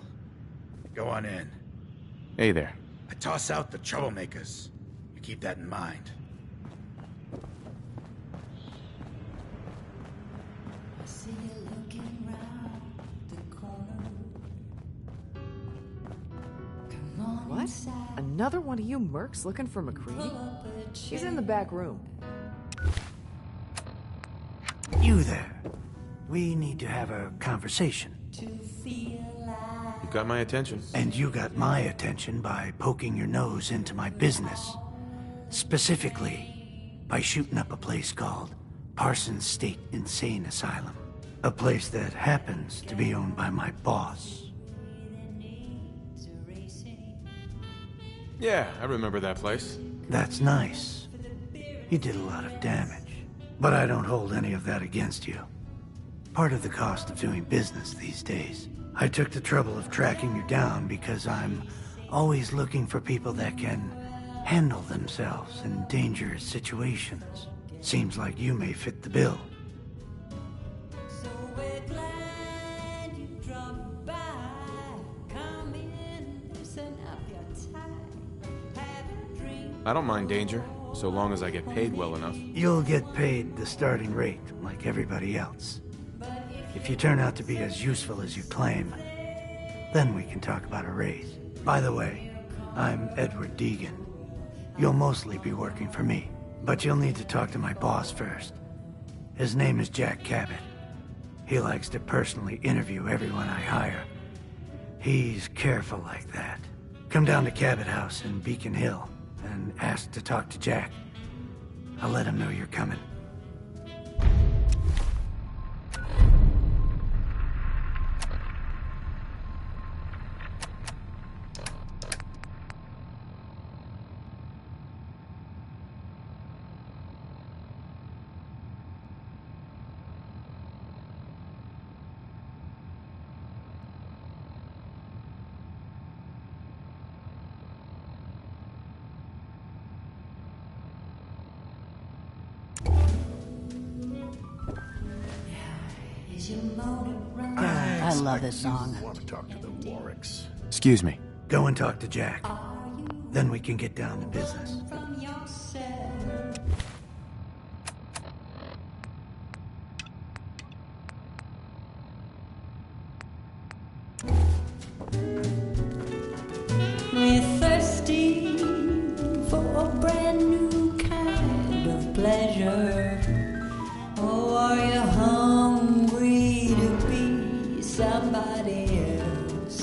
Go on in. Hey there. I toss out the troublemakers. You keep that in mind. What? Another one of you mercs looking for McCready? She's in the back room. You there. We need to have a conversation. You got my attention. And you got my attention by poking your nose into my business. Specifically, by shooting up a place called Parsons State Insane Asylum. A place that happens to be owned by my boss. Yeah, I remember that place. That's nice. You did a lot of damage. But I don't hold any of that against you. Part of the cost of doing business these days. I took the trouble of tracking you down because I'm always looking for people that can handle themselves in dangerous situations. Seems like you may fit the bill. I don't mind danger, so long as I get paid well enough. You'll get paid the starting rate, like everybody else. If you turn out to be as useful as you claim, then we can talk about a raise. By the way, I'm Edward Deegan. You'll mostly be working for me, but you'll need to talk to my boss first. His name is Jack Cabot. He likes to personally interview everyone I hire. He's careful like that. Come down to Cabot House in Beacon Hill and ask to talk to Jack. I'll let him know you're coming. I love this song. Want to talk to the Warwicks. Excuse me. Go and talk to Jack. Then we can get down to business. We're thirsty for a brand new kind of pleasure. Oh, are you hungry to be somebody else?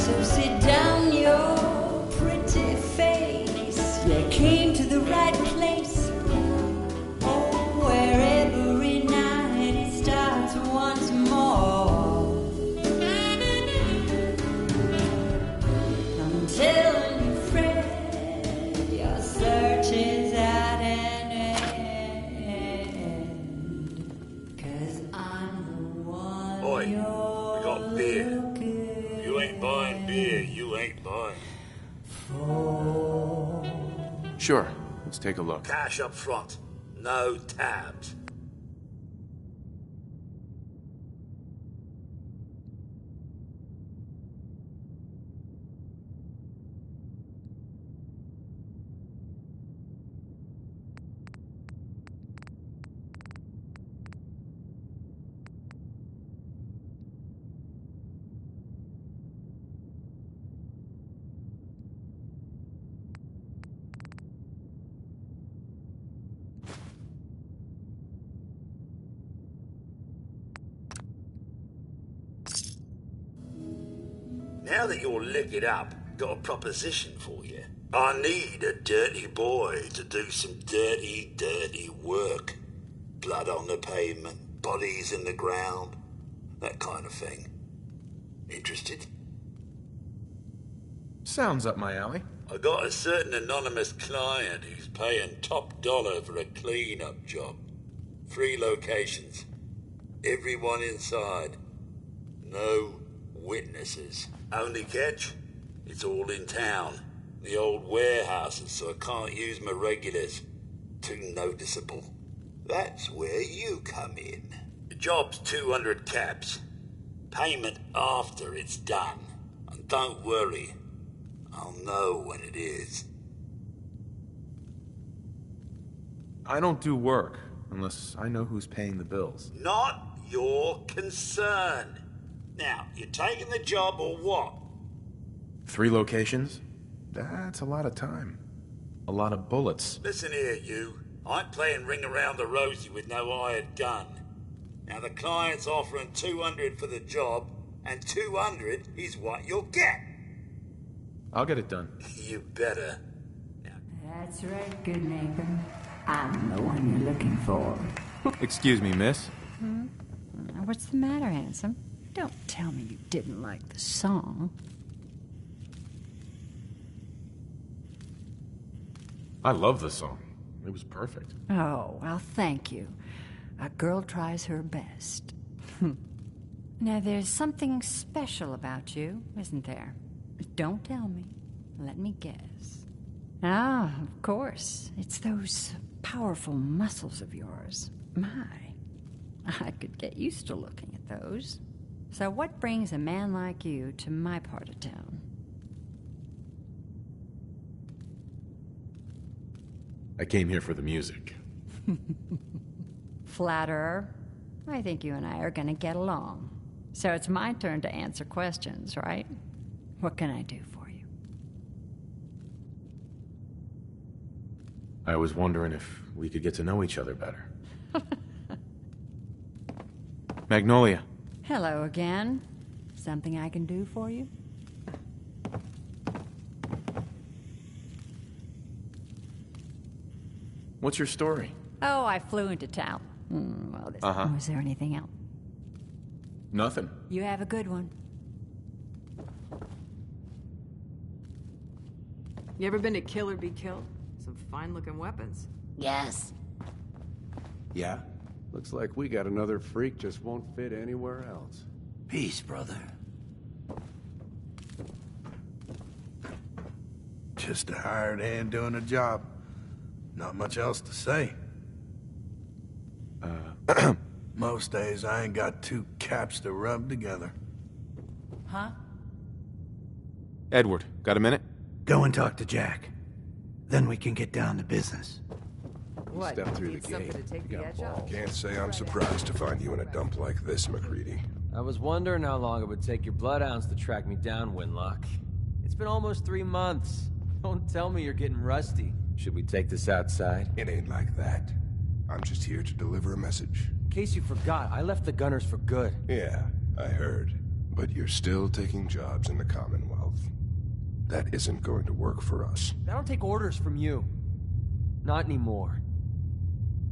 So sit down your pretty face. You came to the right place. Oh, where every night it starts once more. I'm telling you, Fred, your search is at an end. 'Cause I'm the one. Oi, we got beer. You ain't buying beer, you ain't buying. Sure, let's take a look. Cash up front, no tabs. Now that you're liquored up, got a proposition for you. I need a dirty boy to do some dirty, dirty work. Blood on the pavement, bodies in the ground, that kind of thing. Interested? Sounds up my alley. I got a certain anonymous client who's paying top dollar for a clean-up job. 3 locations. Everyone inside. No witnesses. Only catch? It's all in town. The old warehouses, so I can't use my regulars. Too noticeable. That's where you come in. The job's 200 caps. Payment after it's done. And don't worry, I'll know when it is. I don't do work unless I know who's paying the bills. Not your concern. Now, you taking the job or what? 3 locations? That's a lot of time. A lot of bullets. Listen here, you. I'm playing ring around the rosy with no hired gun. Now the client's offering 200 for the job, and 200 is what you'll get. I'll get it done. You better. That's right, good neighbor. I'm the one you're looking for. Excuse me, miss. What's the matter, handsome? Don't tell me you didn't like the song. I love the song. It was perfect. Oh, well, thank you. A girl tries her best. Now, there's something special about you, isn't there? Don't tell me. Let me guess. Ah, of course. It's those powerful muscles of yours. My, I could get used to looking at those. So what brings a man like you to my part of town? I came here for the music. Flatterer. I think you and I are gonna get along. So it's my turn to answer questions, right? What can I do for you? I was wondering if we could get to know each other better. Magnolia. Hello again. Something I can do for you? What's your story? Oh, I flew into town. Well, was there anything else? Nothing. You have a good one. You ever been to Kill or Be Killed? Some fine-looking weapons. Yes. Yeah? Looks like we got another freak just won't fit anywhere else. Peace, brother. Just a hired hand doing a job. Not much else to say. Most days I ain't got 2 caps to rub together. Huh? Edward, got a minute? Go and talk to Jack. Then we can get down to business. What? Step through Need the something gate. to take the edge off? Can't say I'm surprised to find you in a dump like this, MacReady. I was wondering how long it would take your bloodhounds to track me down, Winlock. It's been almost 3 months. Don't tell me you're getting rusty. Should we take this outside? It ain't like that. I'm just here to deliver a message. In case you forgot, I left the Gunners for good. Yeah, I heard. But you're still taking jobs in the Commonwealth. That isn't going to work for us. I don't take orders from you. Not anymore.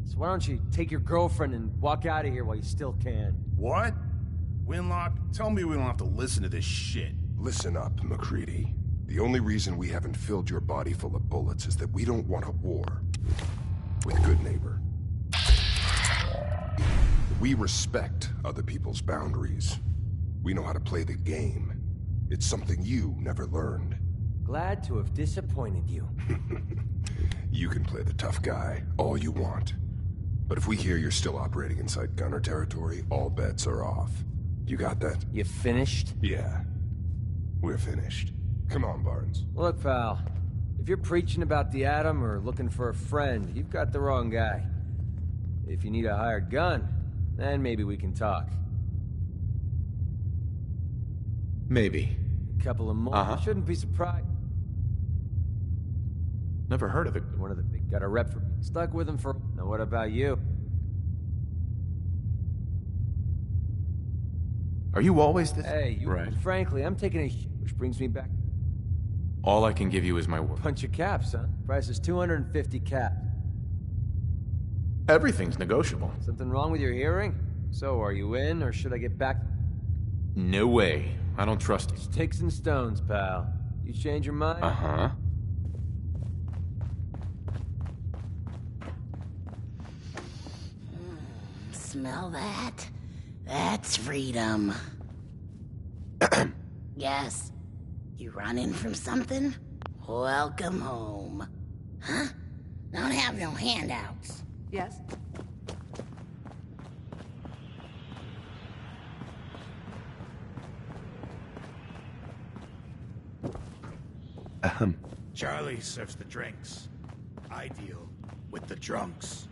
So why don't you take your girlfriend and walk out of here while you still can? What? Winlock, tell me we don't have to listen to this shit. Listen up, MacReady. The only reason we haven't filled your body full of bullets is that we don't want a war with Good Neighbor. We respect other people's boundaries. We know how to play the game. It's something you never learned. Glad to have disappointed you. You can play the tough guy all you want. But if we hear you're still operating inside Gunner territory, all bets are off. You got that? You finished? Yeah. We're finished. Come on, Barnes. Look, pal. If you're preaching about the atom or looking for a friend, you've got the wrong guy. If you need a hired gun, then maybe we can talk. Maybe. A couple of more. I shouldn't be surprised. Never heard of it. One of the big got a rep for stuck with him for. Now what about you? Are you always this? Hey, you. Right. Frankly, I'm taking a Which brings me back. All I can give you is my word. Bunch of caps, huh? Price is 250 cap. Everything's negotiable. Something wrong with your hearing? So, are you in, or should I get back? No way. I don't trust you. Sticks and stones, pal. You change your mind? Uh-huh. Smell that? That's freedom. Yes. You running from something? Welcome home. Huh? Don't have no handouts. Yes? Charlie serves the drinks. I deal with the drunks.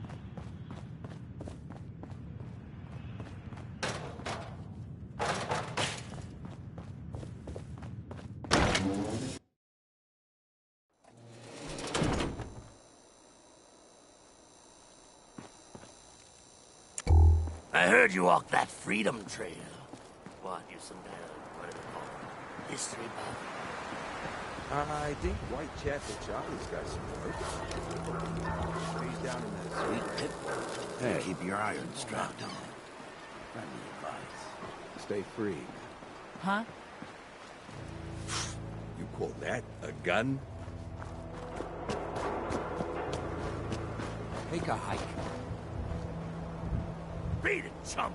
I heard you walked that freedom trail. What, you some kind of, what do they call it? History buff? I think White Chapel Charlie's got some work. He's down in that sweet pit. Hey, keep your iron strapped on. Friendly advice. Stay free. Huh? You call that a gun? Take a hike. Beat it, chump!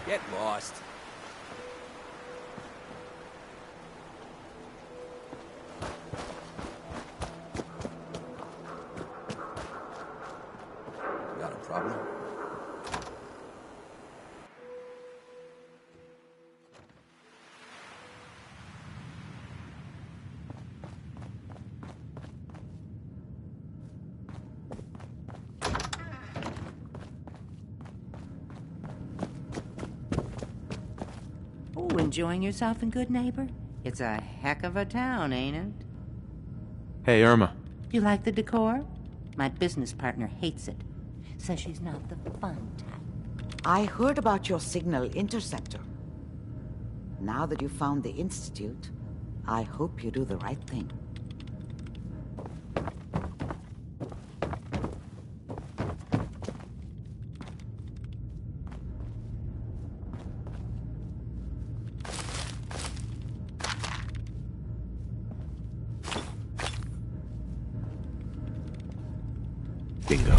Get lost. Got a problem? Oh, enjoying yourself in Good Neighbor? It's a heck of a town, ain't it? Hey, Irma. You like the decor? My business partner hates it. Says she's not the fun type. I heard about your signal interceptor. Now that you found the Institute, I hope you do the right thing. Bingo.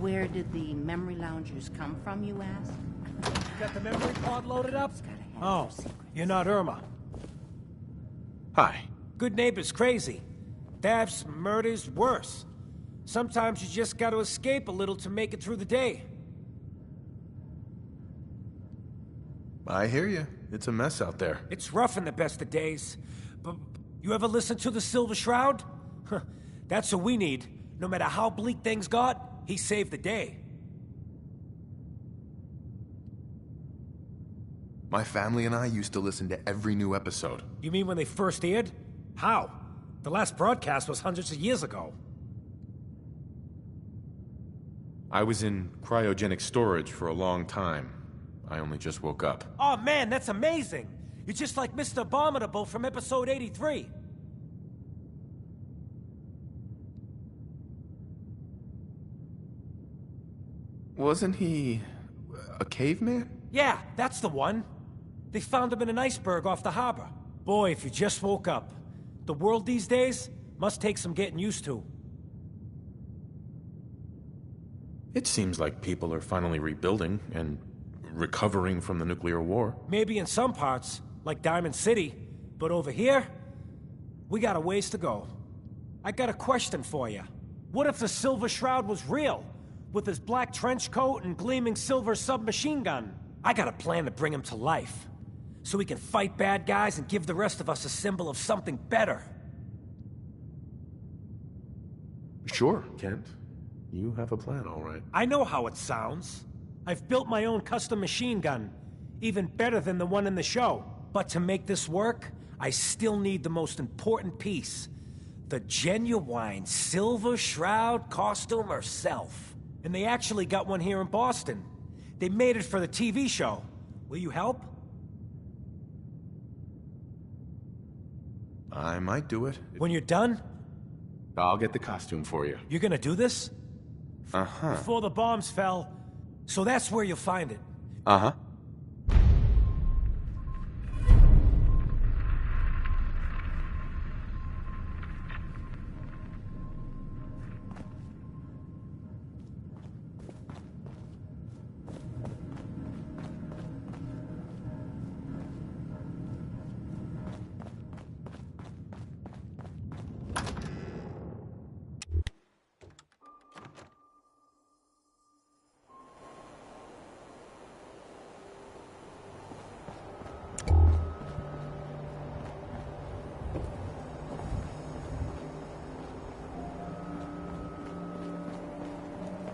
Where did the memory loungers come from, you ask? Got the memory card loaded up? Oh, you're not Irma. Hi. Good neighbor's crazy. Thefts, murders, worse. Sometimes you just gotta escape a little to make it through the day. I hear you. It's a mess out there. It's rough in the best of days. But you ever listen to the Silver Shroud? That's what we need. No matter how bleak things got, he saved the day. My family and I used to listen to every new episode. You mean when they first aired? How? The last broadcast was hundreds of years ago. I was in cryogenic storage for a long time. I only just woke up. Oh man, that's amazing! You're just like Mr. Abominable from episode 83. Wasn't he a caveman? Yeah, that's the one. They found him in an iceberg off the harbor. Boy, if you just woke up. The world these days must take some getting used to. It seems like people are finally rebuilding and recovering from the nuclear war. Maybe in some parts, like Diamond City, but over here, we got a ways to go. I got a question for you. What if the Silver Shroud was real? With his black trench coat and gleaming silver submachine gun? I got a plan to bring him to life. So we can fight bad guys and give the rest of us a symbol of something better. Sure, Kent. You have a plan, all right. I know how it sounds. I've built my own custom machine gun. Even better than the one in the show. But to make this work, I still need the most important piece. The genuine Silver Shroud costume herself. And they actually got one here in Boston. They made it for the TV show. Will you help? I might do it. When you're done? I'll get the costume for you. You're gonna do this? Uh-huh. Before the bombs fell. So that's where you'll find it. Uh-huh.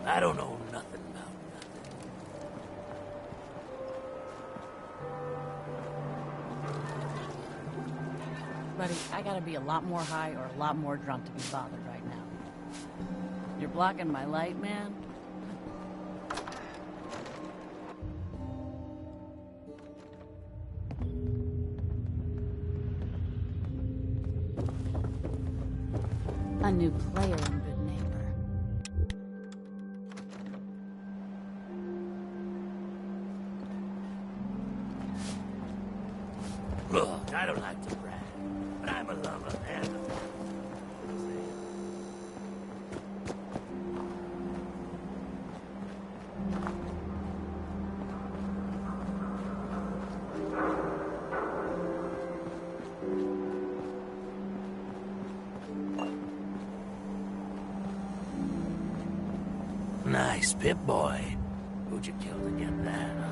I don't know nothing about nothing. Buddy, I gotta be a lot more high or a lot more drunk to be bothered right now. You're blocking my light, man? A new player and good neighbor. Look, I don't like to brag, but I'm a lover and a fan. Nice, Pip-Boy. Who'd you kill to get that, huh?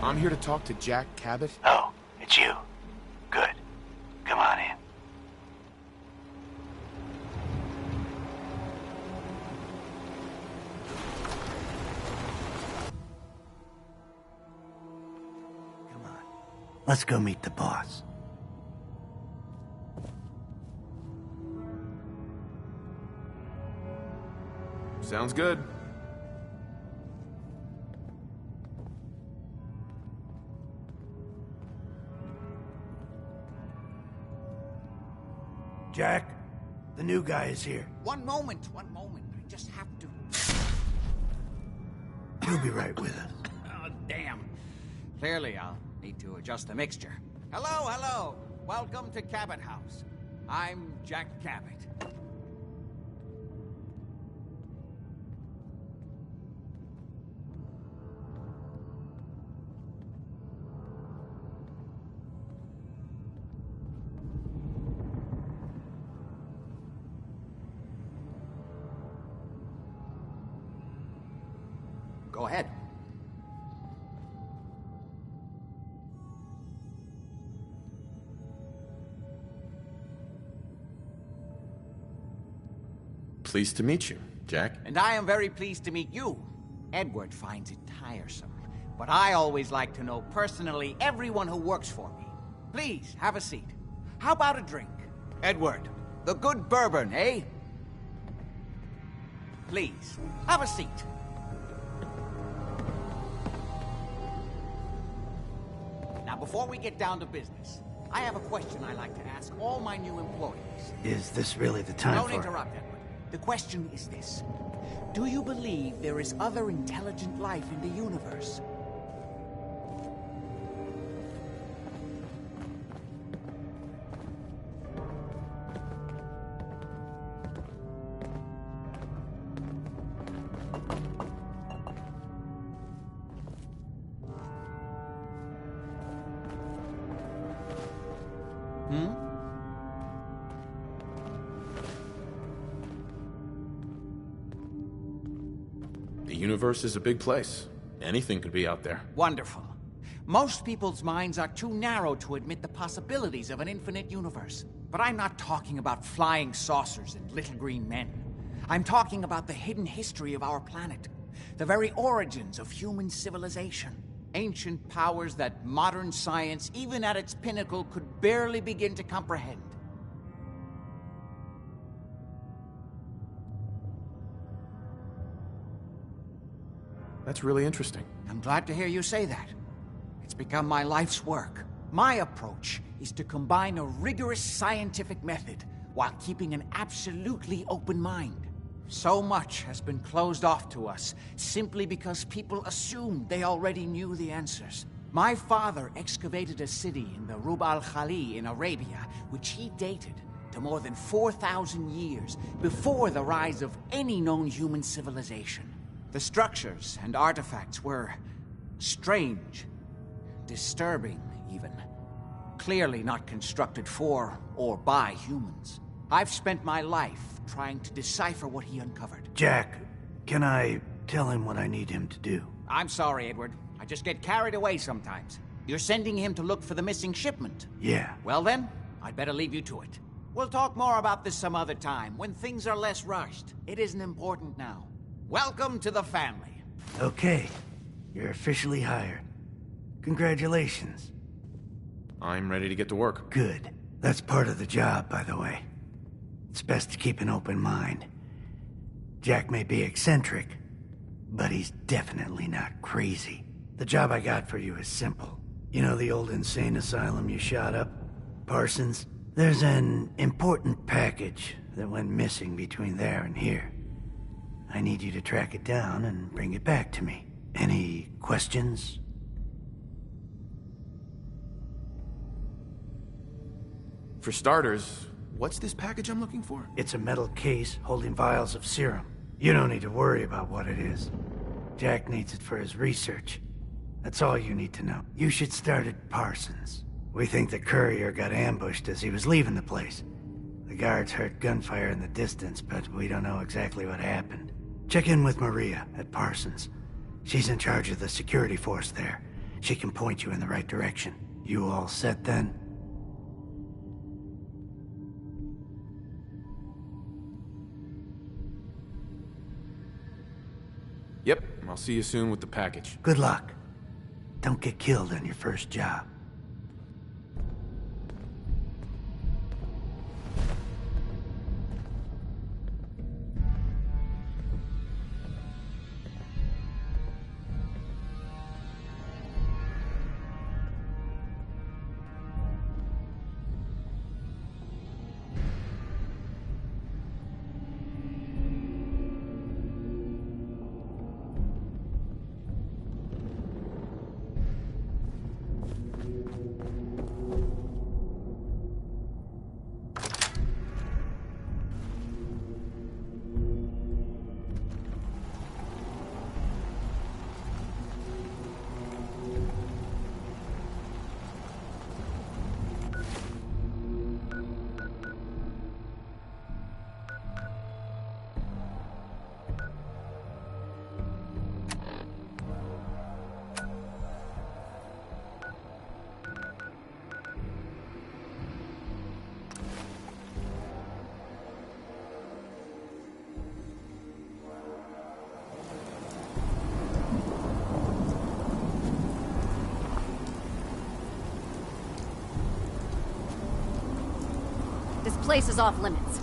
I'm here to talk to Jack Cabot. Oh, it's you. Good. Come on in. Come on. Let's go meet the boss. Sounds good. Jack, the new guy is here. One moment. I just have to... He'll be right with us. Oh, damn. Clearly, I'll need to adjust the mixture. Hello. Welcome to Cabot House. I'm Jack Cabot. Go ahead. Pleased to meet you, Jack. And I am very pleased to meet you. Edward finds it tiresome, but I always like to know personally everyone who works for me. Please, have a seat. How about a drink? Edward, the good bourbon, eh? Please, have a seat. Now, before we get down to business, I have a question I like to ask all my new employees. Is this really the time Don't for it? interrupt, Edward. The question is this. Do you believe there is other intelligent life in the universe? The universe is a big place. Anything could be out there. Wonderful. Most people's minds are too narrow to admit the possibilities of an infinite universe. But I'm not talking about flying saucers and little green men. I'm talking about the hidden history of our planet. The very origins of human civilization. Ancient powers that modern science, even at its pinnacle, could barely begin to comprehend. That's really interesting. I'm glad to hear you say that. It's become my life's work. My approach is to combine a rigorous scientific method while keeping an absolutely open mind. So much has been closed off to us simply because people assumed they already knew the answers. My father excavated a city in the Rub al-Khali in Arabia, which he dated to more than 4,000 years before the rise of any known human civilization. The structures and artifacts were strange, disturbing even. Clearly not constructed for or by humans. I've spent my life trying to decipher what he uncovered. Jack, can I tell him what I need him to do? I'm sorry, Edward. I just get carried away sometimes. You're sending him to look for the missing shipment? Yeah. Well then, I'd better leave you to it. We'll talk more about this some other time, when things are less rushed. It isn't important now. Welcome to the family. Okay. You're officially hired. Congratulations. I'm ready to get to work. Good. That's part of the job, by the way. It's best to keep an open mind. Jack may be eccentric, but he's definitely not crazy. The job I got for you is simple. You know the old insane asylum you shot up? Parsons? There's an important package that went missing between there and here. I need you to track it down and bring it back to me. Any questions? For starters, what's this package I'm looking for? It's a metal case holding vials of serum. You don't need to worry about what it is. Jack needs it for his research. That's all you need to know. You should start at Parsons. We think the courier got ambushed as he was leaving the place. The guards heard gunfire in the distance, but we don't know exactly what happened. Check in with Maria at Parsons. She's in charge of the security force there. She can point you in the right direction. You all set then? Yep, I'll see you soon with the package. Good luck. Don't get killed on your first job. This place is off limits.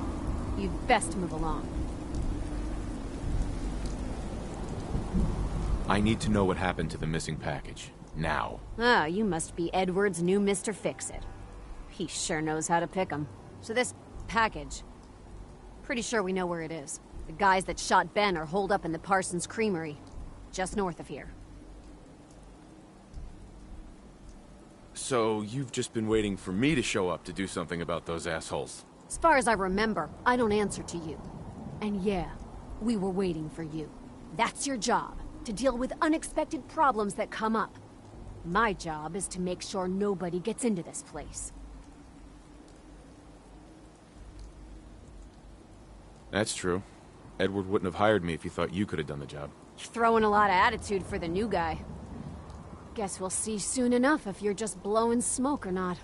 You'd best move along. I need to know what happened to the missing package. Now. Ah, you must be Edward's new Mr. Fix-It. He sure knows how to pick 'em. So this package... Pretty sure we know where it is. The guys that shot Ben are holed up in the Parsons Creamery, just north of here. So, you've just been waiting for me to show up to do something about those assholes. As far as I remember, I don't answer to you. And yeah, we were waiting for you. That's your job, to deal with unexpected problems that come up. My job is to make sure nobody gets into this place. That's true. Edward wouldn't have hired me if he thought you could have done the job. You're throwing a lot of attitude for the new guy. Guess we'll see soon enough if you're just blowing smoke or not.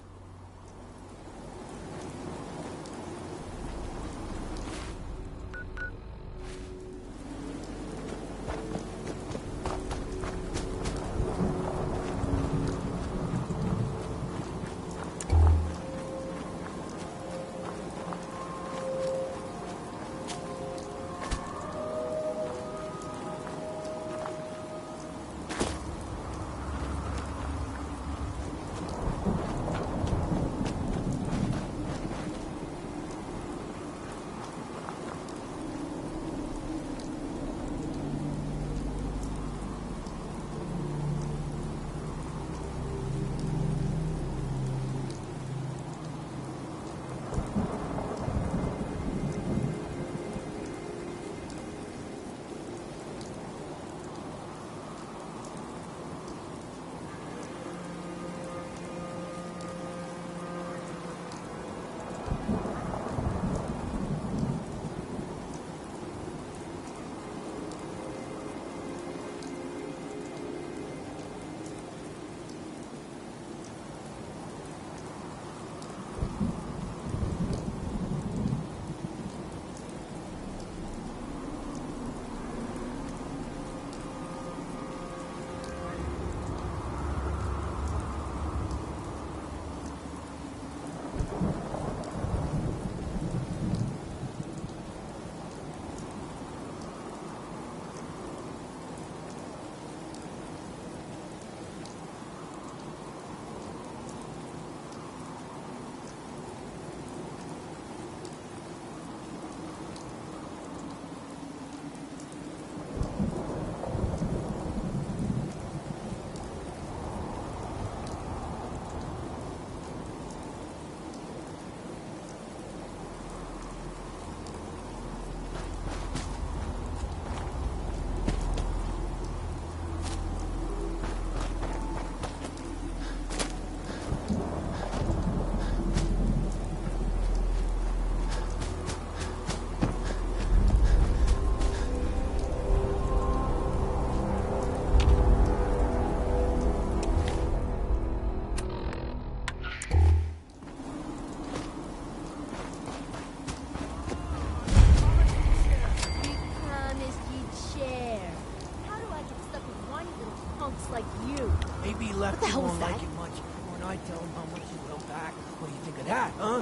like you. Maybe What Lefty the hell was won't like that? it much when I tell him how much you will back. What do you think of that, huh?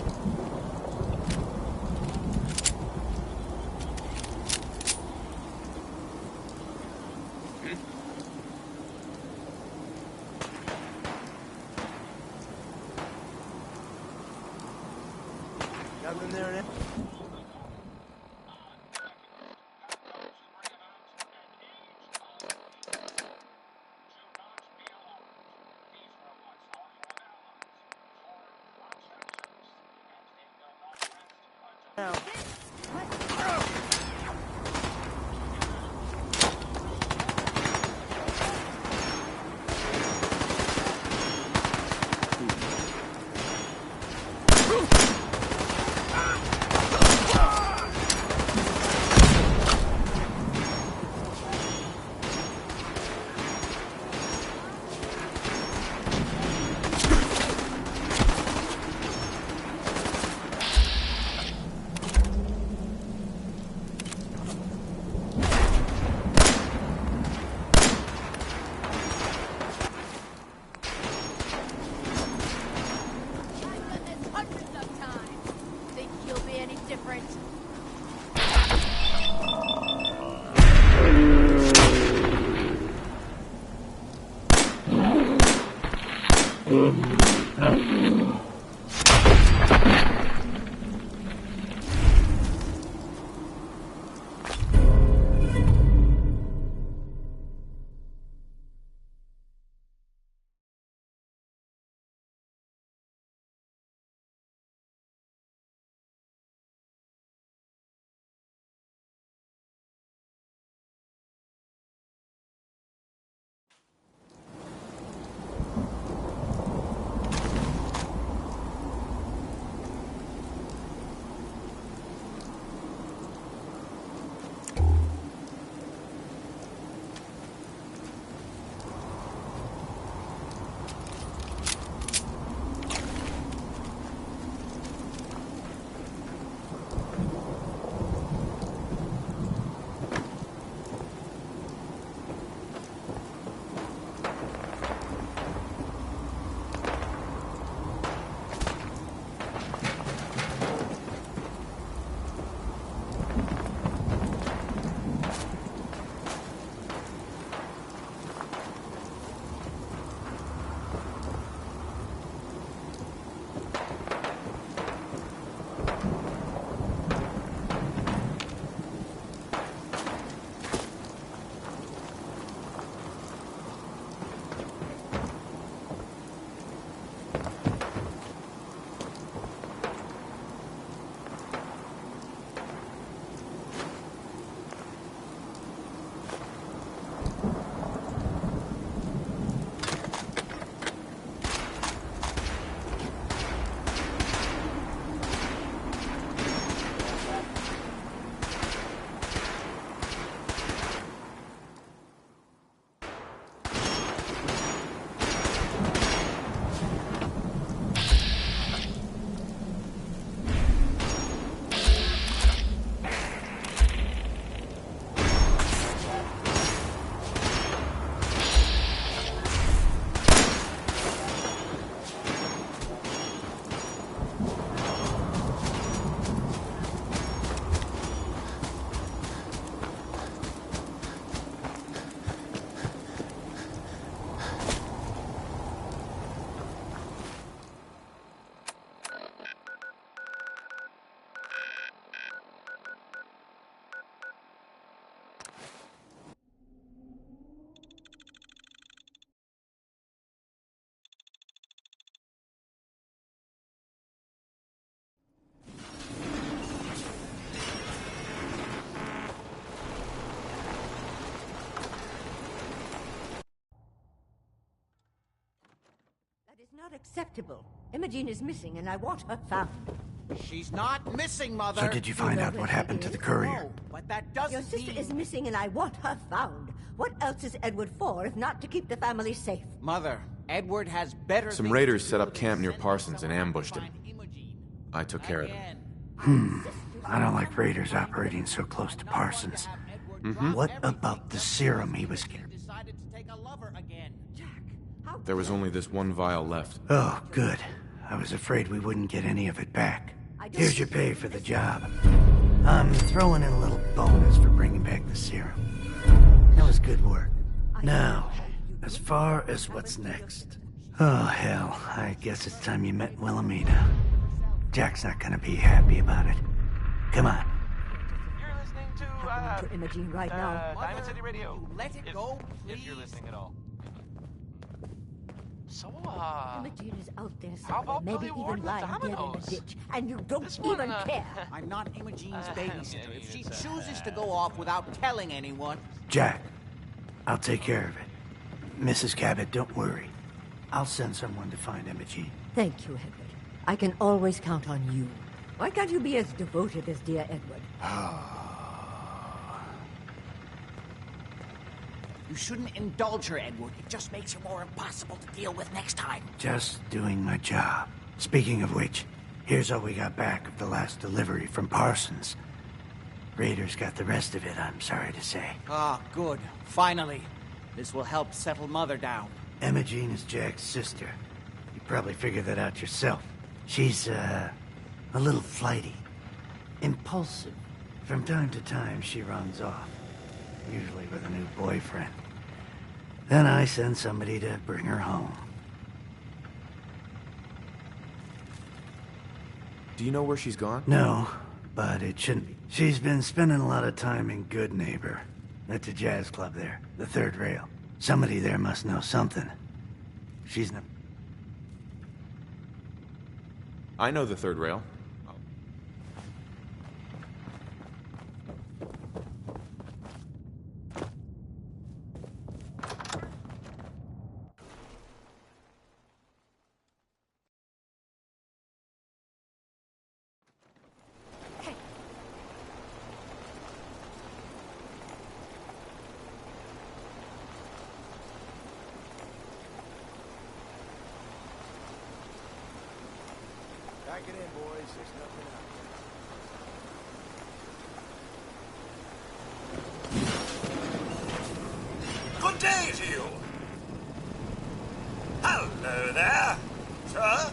Got him in there now? Now. Not acceptable. Imogene is missing, and I want her found. She's not missing, Mother. So did you find out what happened to the courier? No, but that doesn't Your sister mean... is missing, and I want her found. What else is Edward for, if not to keep the family safe? Mother, Edward has better Some raiders set up camp near Parsons and ambushed him. I took care of I them. don't like raiders operating so close to Parsons. What about the serum he was getting? Decided to take a lover again. There was only this one vial left. Oh, good. I was afraid we wouldn't get any of it back. Here's your pay for the job. I'm throwing in a little bonus for bringing back the serum. That was good work. Now, as far as what's next. Oh, hell. I guess it's time you met Wilhelmina. Jack's not gonna be happy about it. Come on. To Imogene right now. Diamond City Radio. Let it go, please. If you're listening at all. So, Imogene is out there how somewhere, about maybe Billy even Ward with lying dead in a dominoes? ditch, and you don't This one, even care. I'm not Imogene's babysitter. If she chooses to go off without telling anyone... Jack, I'll take care of it. Mrs. Cabot, don't worry. I'll send someone to find Imogene. Thank you, Edward. I can always count on you. Why can't you be as devoted as dear Edward? You shouldn't indulge her, Edward. It just makes her more impossible to deal with next time. Just doing my job. Speaking of which, here's all we got back of the last delivery from Parsons. Raiders got the rest of it, I'm sorry to say. Ah, good. Finally. This will help settle Mother down. Imogene is Jack's sister. You probably figured that out yourself. She's, a little flighty. Impulsive. From time to time, she runs off. Usually with a new boyfriend. Then I send somebody to bring her home. Do you know where she's gone? No, but it shouldn't be. She's been spending a lot of time in Good Neighbor. At the jazz club there, the third rail. Somebody there must know something. She's not... I know the third rail. Pack it in, boys. There's nothing out. Good day to you. Hello there, sir.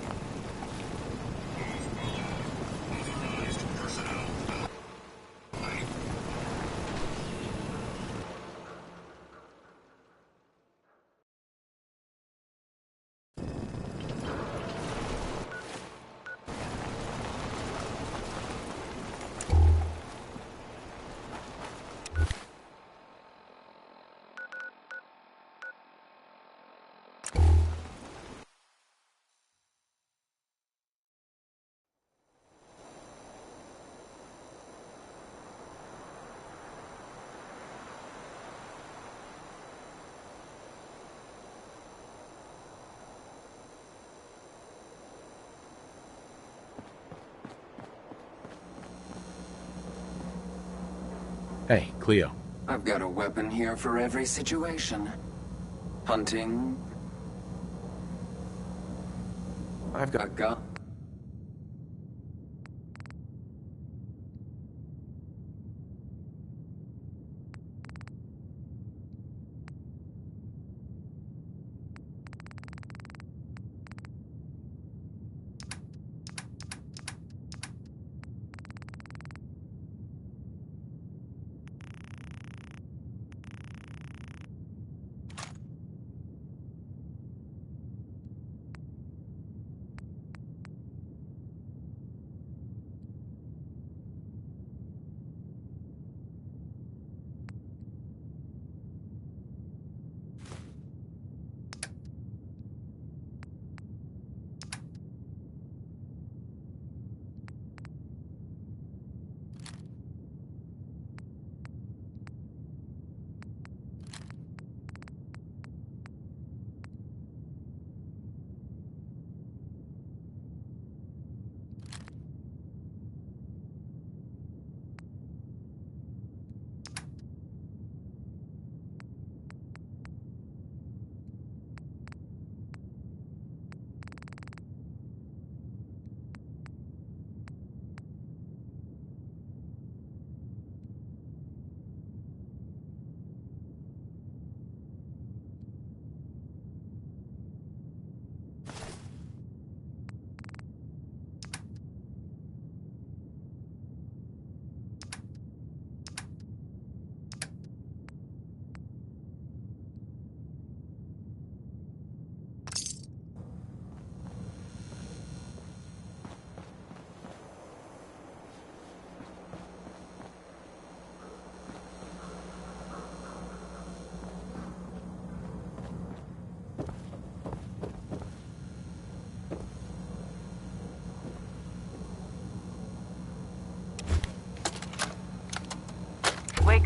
Hey, Cleo. I've got a weapon here for every situation. Hunting. I've got a gun.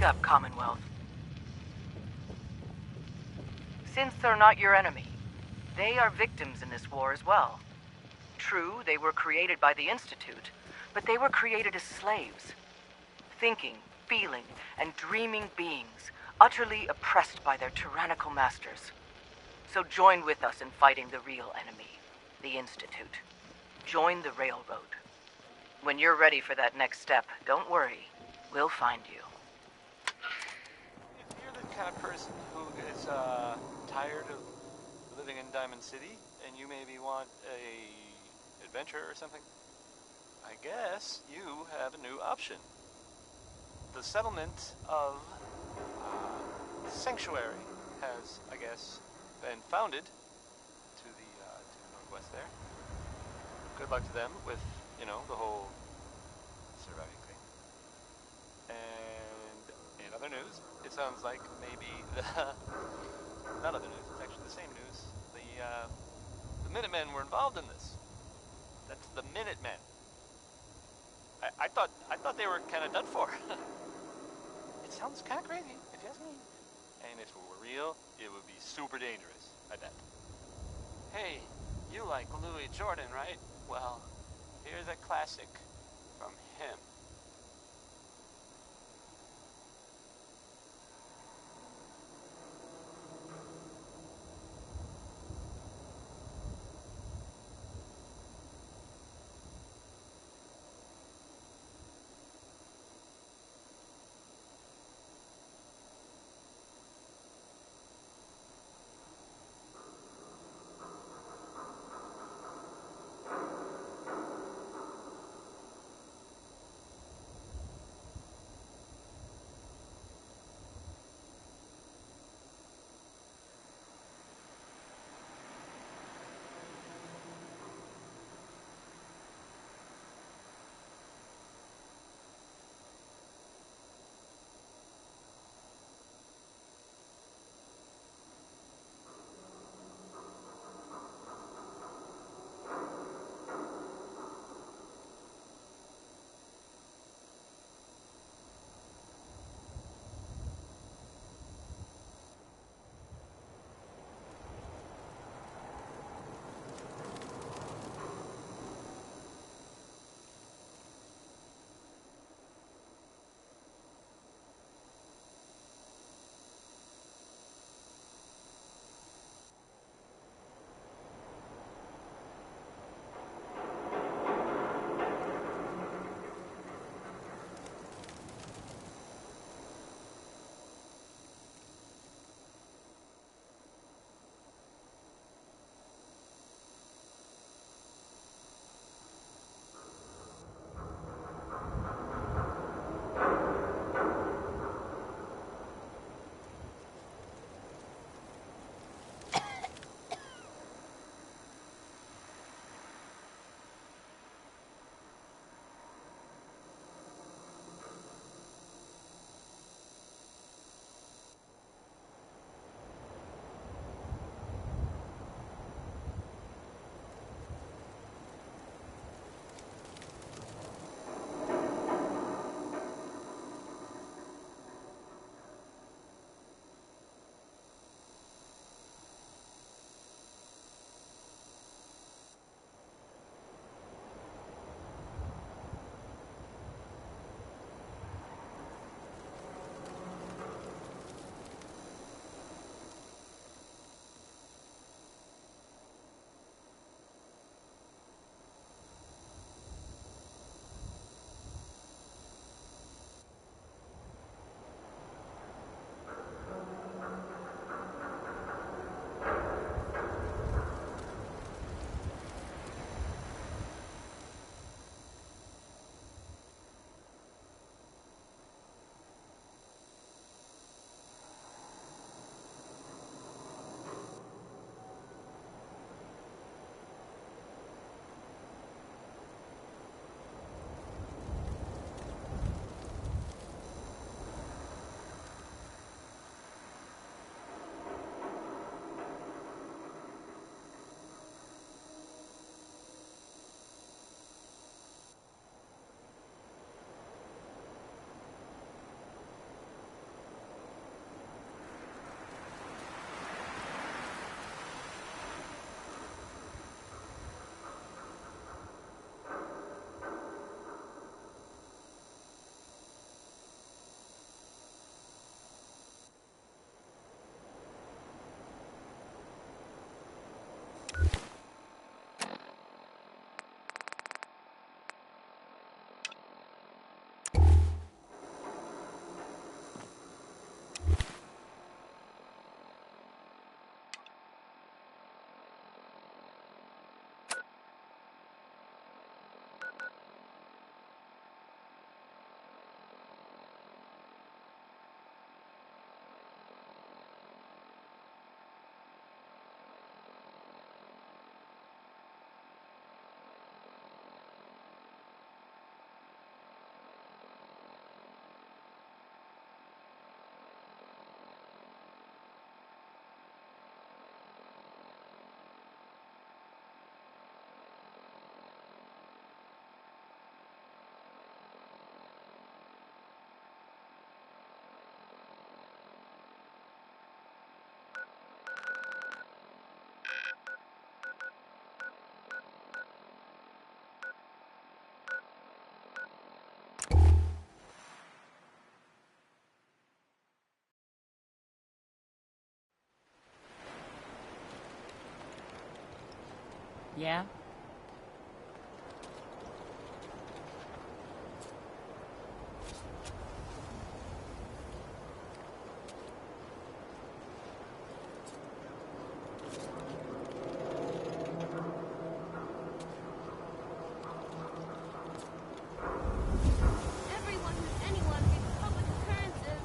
up, Commonwealth. Synths are not your enemy. They are victims in this war as well. True, they were created by the Institute, but they were created as slaves. Thinking, feeling, and dreaming beings, utterly oppressed by their tyrannical masters. So join with us in fighting the real enemy, the Institute. Join the Railroad. When you're ready for that next step, don't worry. We'll find you. If you're the kind of person who is tired of living in Diamond City, and you maybe want a adventure or something, I guess you have a new option. The settlement of Sanctuary has, I guess, been founded to the northwest there. Good luck to them with, the whole surviving thing. And in other news, it sounds like maybe not other news, it's actually the same news. The Minutemen were involved in this. That's the Minutemen. I thought they were kind of done for. It sounds kind of crazy, if you ask me. And if it were real, it would be super dangerous, I bet. Hey, you like Louis Jordan, right? Well, here's a classic from him. Yeah? Everyone who's anyone reads public occurrences.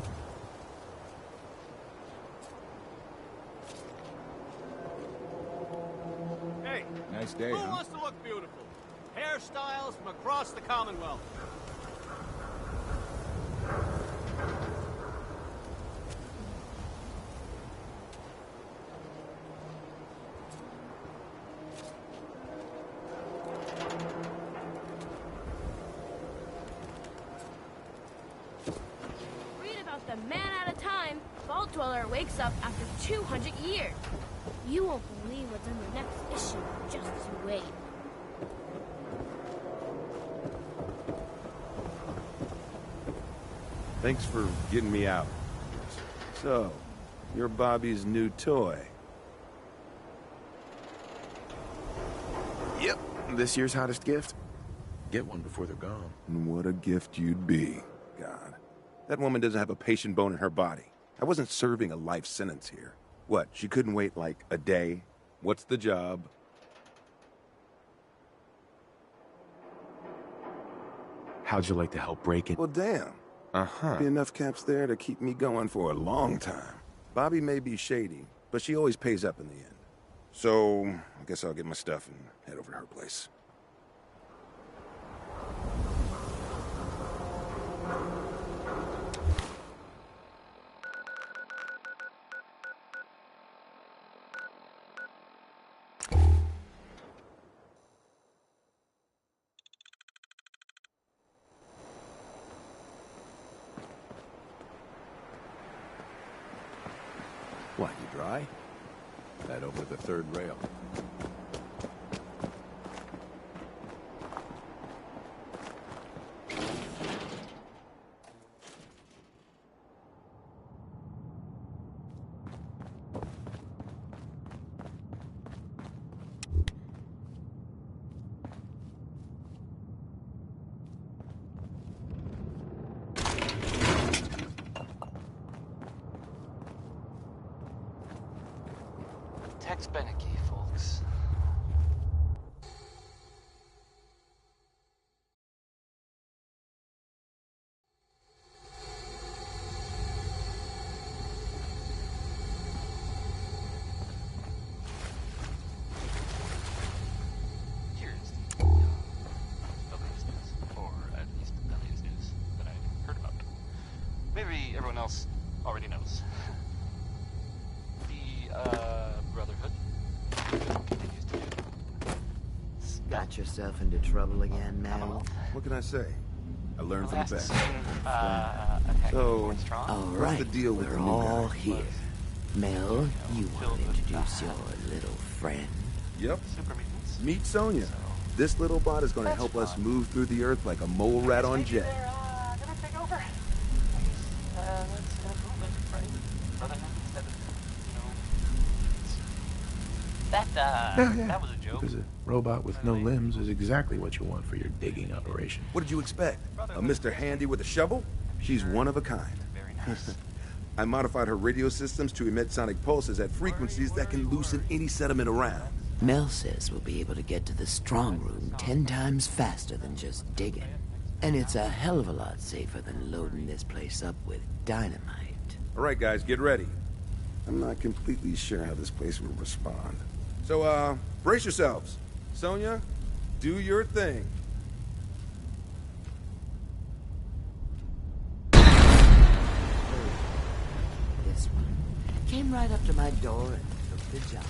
Hey, Nice day, who huh? wants to look beautiful? Hairstyles from across the Commonwealth. Read about the man at a time. Vault Dweller wakes up after 200 years. You won't believe what's in the next issue. Just you wait. Thanks for getting me out. So, you're Bobby's new toy. Yep, this year's hottest gift. Get one before they're gone. And what a gift you'd be. God. That woman doesn't have a patient bone in her body. I wasn't serving a life sentence here. What, she couldn't wait like a day? What's the job? How'd you like to help break it? Well, damn. Uh-huh. Be enough caps there to keep me going for a long time. Bobby may be shady, but she always pays up in the end. So, I guess I'll get my stuff and head over to her place. What, you dry? Head over to the third rail. Tex Beneke, folks. Here's the latest news, or at least the latest news that I've heard about. Maybe everyone else already knows. Brotherhood continues to do. Got yourself into trouble again, Mel? What can I say? I learned from the best. So, What's alright, the deal with we're the new all guy? here. Mel, you want to introduce your little friend? Yep. Meet Sonya. This little bot is going to help us move through the earth like a mole rat on jet. Gonna take over. Let's move it, right? Brotherhood instead of, that was a joke. Because a robot with no limbs is exactly what you want for your digging operation. What did you expect? A Mr. Handy with a shovel? She's one of a kind. I modified her radio systems to emit sonic pulses at frequencies that can loosen any sediment around. Mel says we'll be able to get to the strong room 10 times faster than just digging. And it's a hell of a lot safer than loading this place up with dynamite. All right, guys, get ready. I'm not completely sure how this place will respond. So, brace yourselves. Sonya, do your thing. This one came right up to my door and took the job.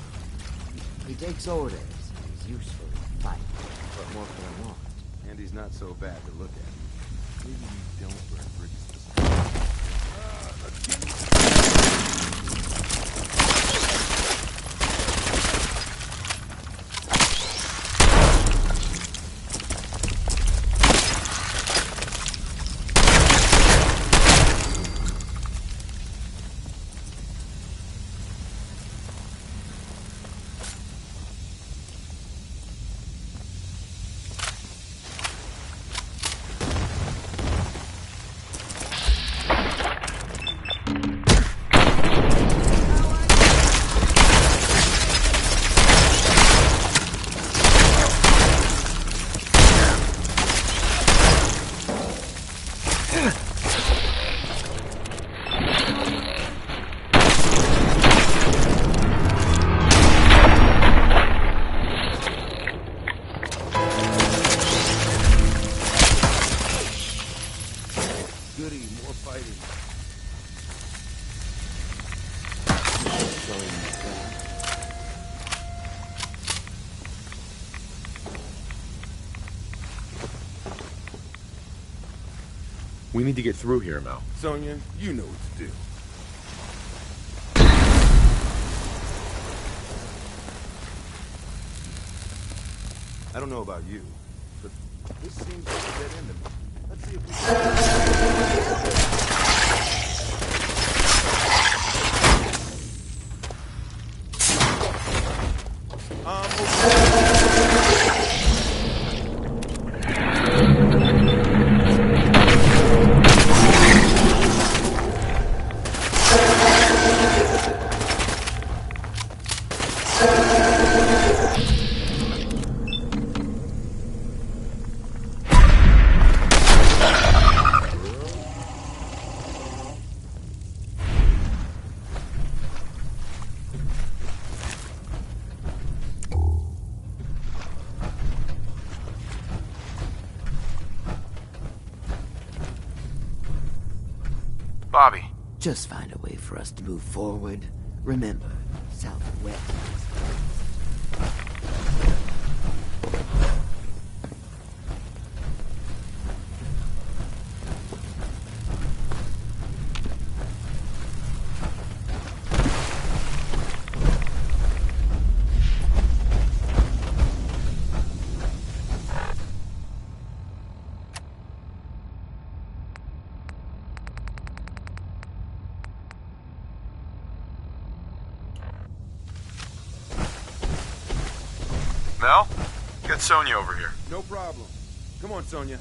He takes orders. He's useful in a fight. What more could I want? And he's not so bad to look at. Maybe you don't burn bridges. We need to get through here, Mel. Sonya, you know what to do. I don't know about you, but this seems like a dead end to me. Let's see if we Bobby. Just find a way for us to move forward. Remember, southwest. Mel? Get Sonya over here. No problem. Come on, Sonya.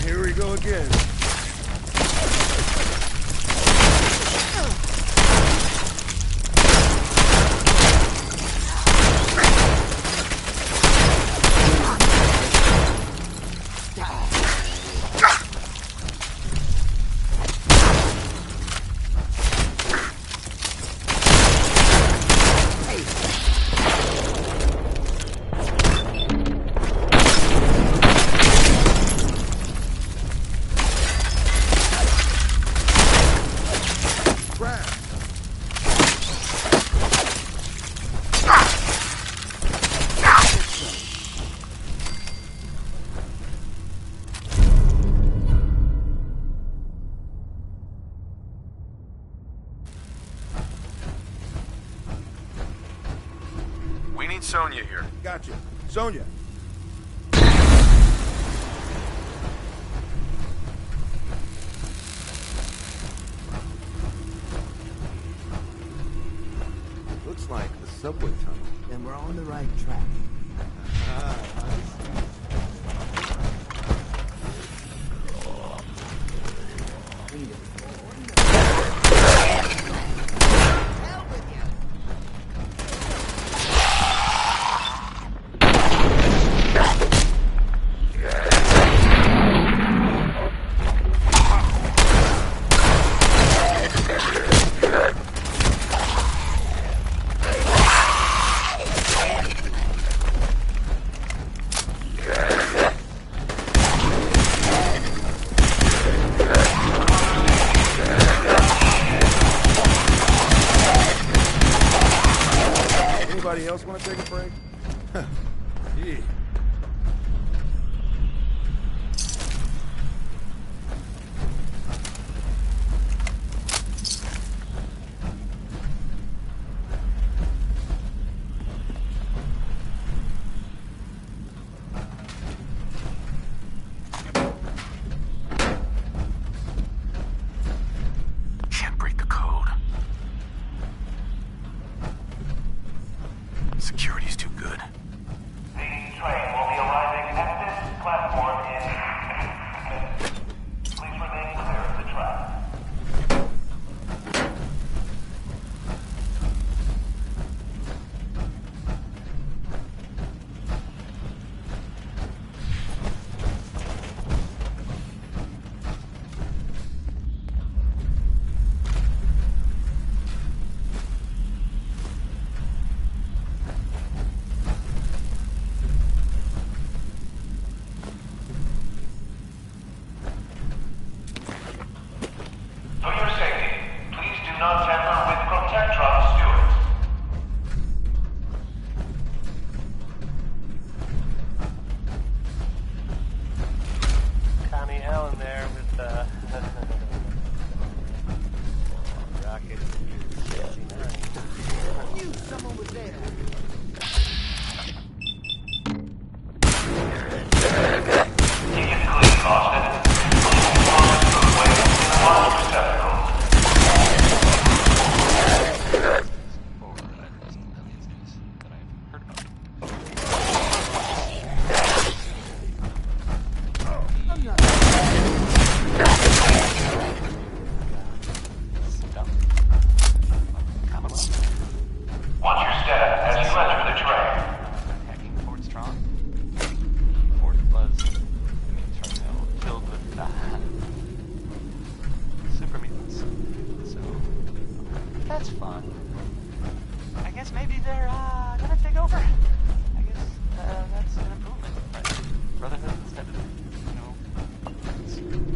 Here we go again. We need Sonya here. Gotcha. Sonya. Looks like the subway tunnel. Then we're on the right track. Anybody else want to take a break? Yeah. Can't break the code. Security's too good. The train will be arriving at this platform in minutes. Please remain clear of the track. For your safety, please do not tamper with Protectron stewards. Connie Allen there with Rocket 69. Knew someone was there. Keep it clean, Austin. Food waste in the water receptacle. Watch your step as you enter the train. Hacking Fort Strong. Fort was terminal filled with super mutants. So that's fun. I guess maybe they're gonna take over. I guess that's an improvement. Right? Brotherhood instead of, you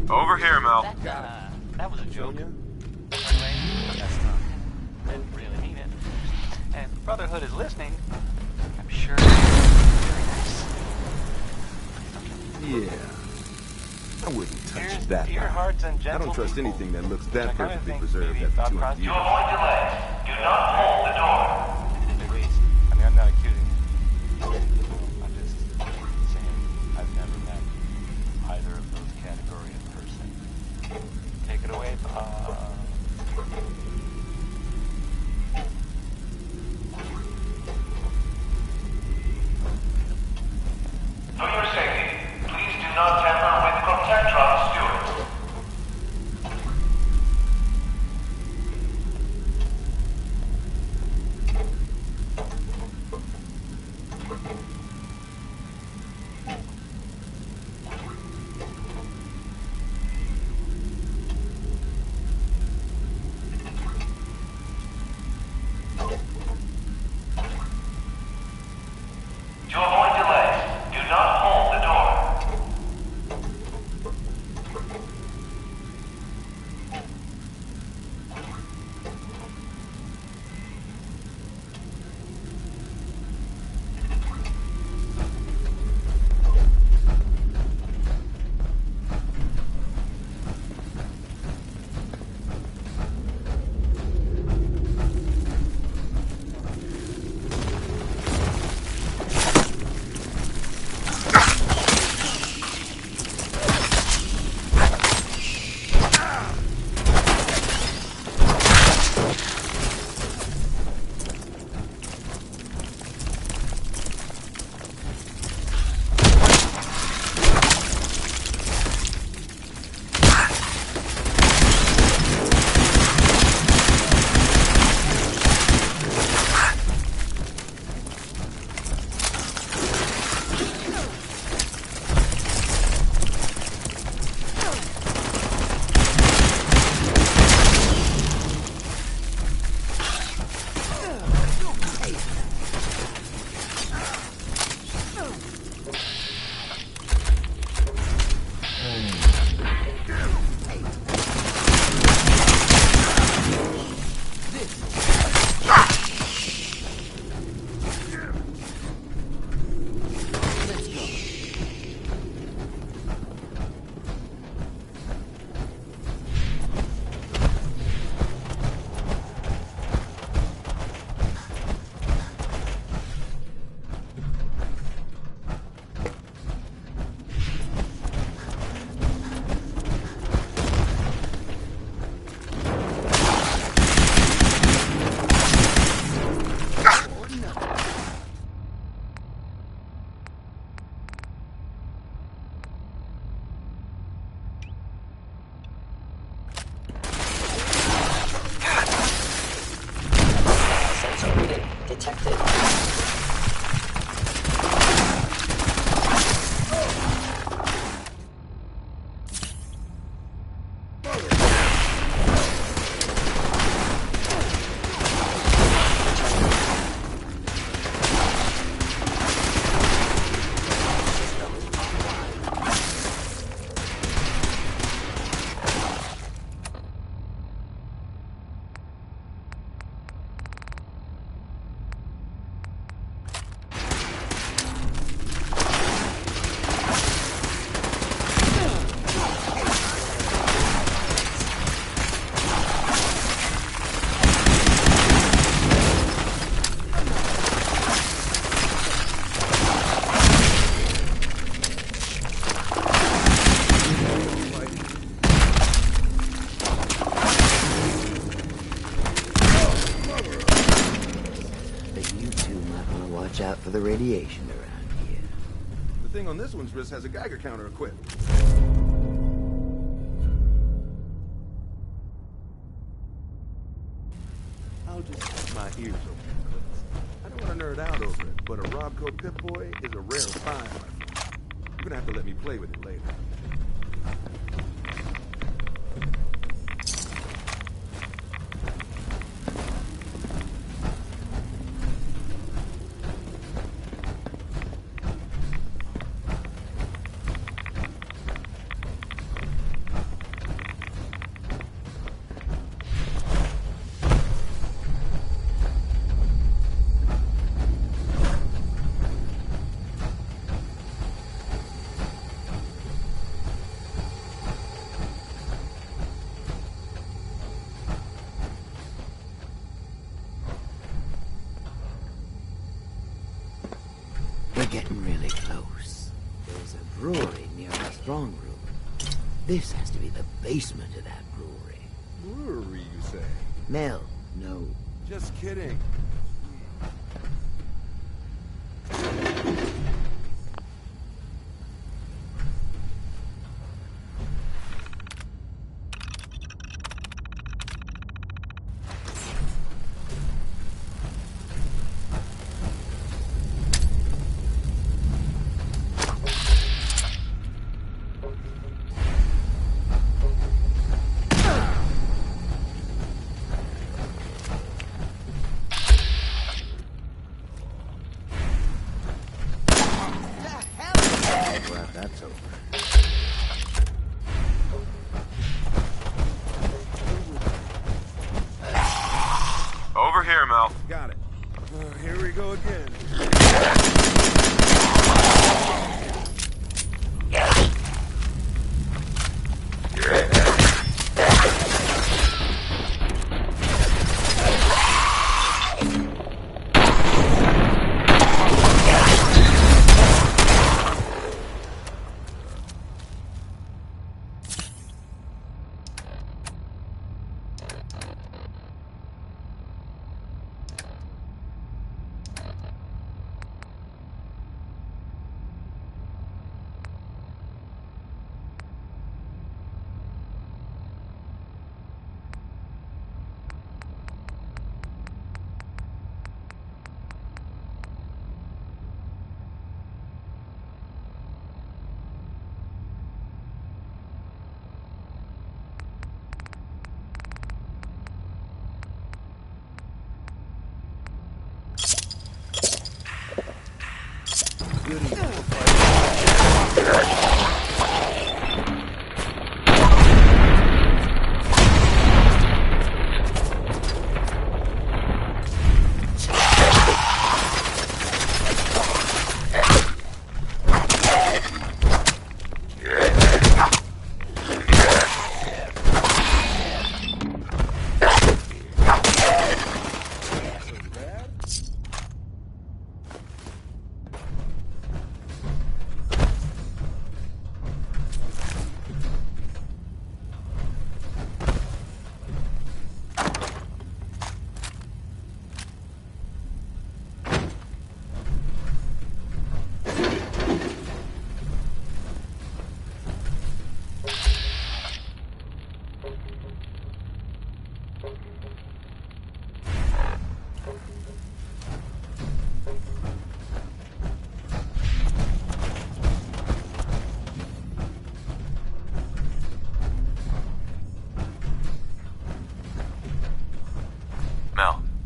know. Over here, Mel. That was a joke. Anyway, that's not. Didn't really mean it. And if Brotherhood is listening, I'm sure it's very nice. Yeah. I wouldn't touch that. Dear hearts and I gentle don't trust people. anything that looks that I kinda perfectly think preserved maybe after thought 200 process- years. To avoid delays, do not hold the door. I mean, I'm not accusing you. I'm just saying I've never met either of those category of person. Take it away, Bob. For your safety, please do not tamper with Protectron stewards. watch out for the radiation around here. The thing on this one's wrist has a Geiger counter equipped. I'll just keep my ears open. I don't want to nerd out over it, but a Robco Pip-Boy is a rare find. You're gonna have to let me play with it later. We're getting really close. There's a brewery near our strong room. This has to be the basement of that brewery. Brewery, you say? Mel, no. Just kidding. Glad that's over. Over here, Mel. Got it. Here we go again.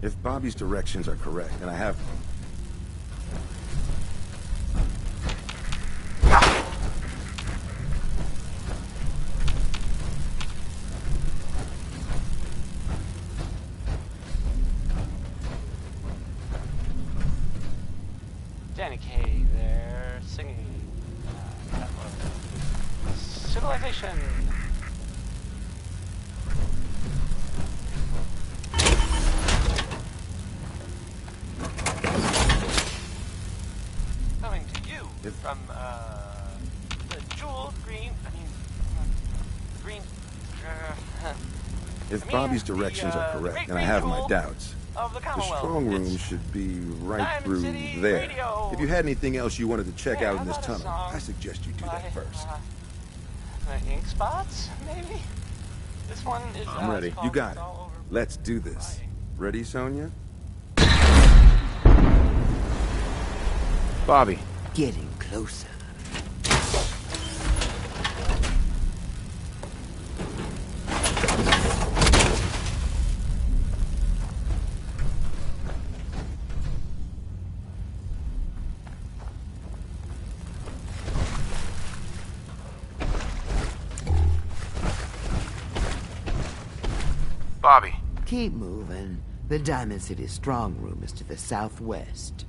If Bobby's directions are correct, and I have them. Danny Kaye there, singing. Civilization. Coming to you from the jewel green. If Bobby's directions are correct, and I have my doubts, of the The Commonwealth. strong room It's should be right Diamond through City there. Radio. If you had anything else you wanted to check Hey, out how in this about a tunnel, song I suggest you do that first. The ink spots, maybe? This one is. I'm ready. it's You called got It's it. All Over. Let's do this. Ready, Sonia? Bobby. Getting closer. Bobby. Keep moving. The Diamond City strong room is to the southwest.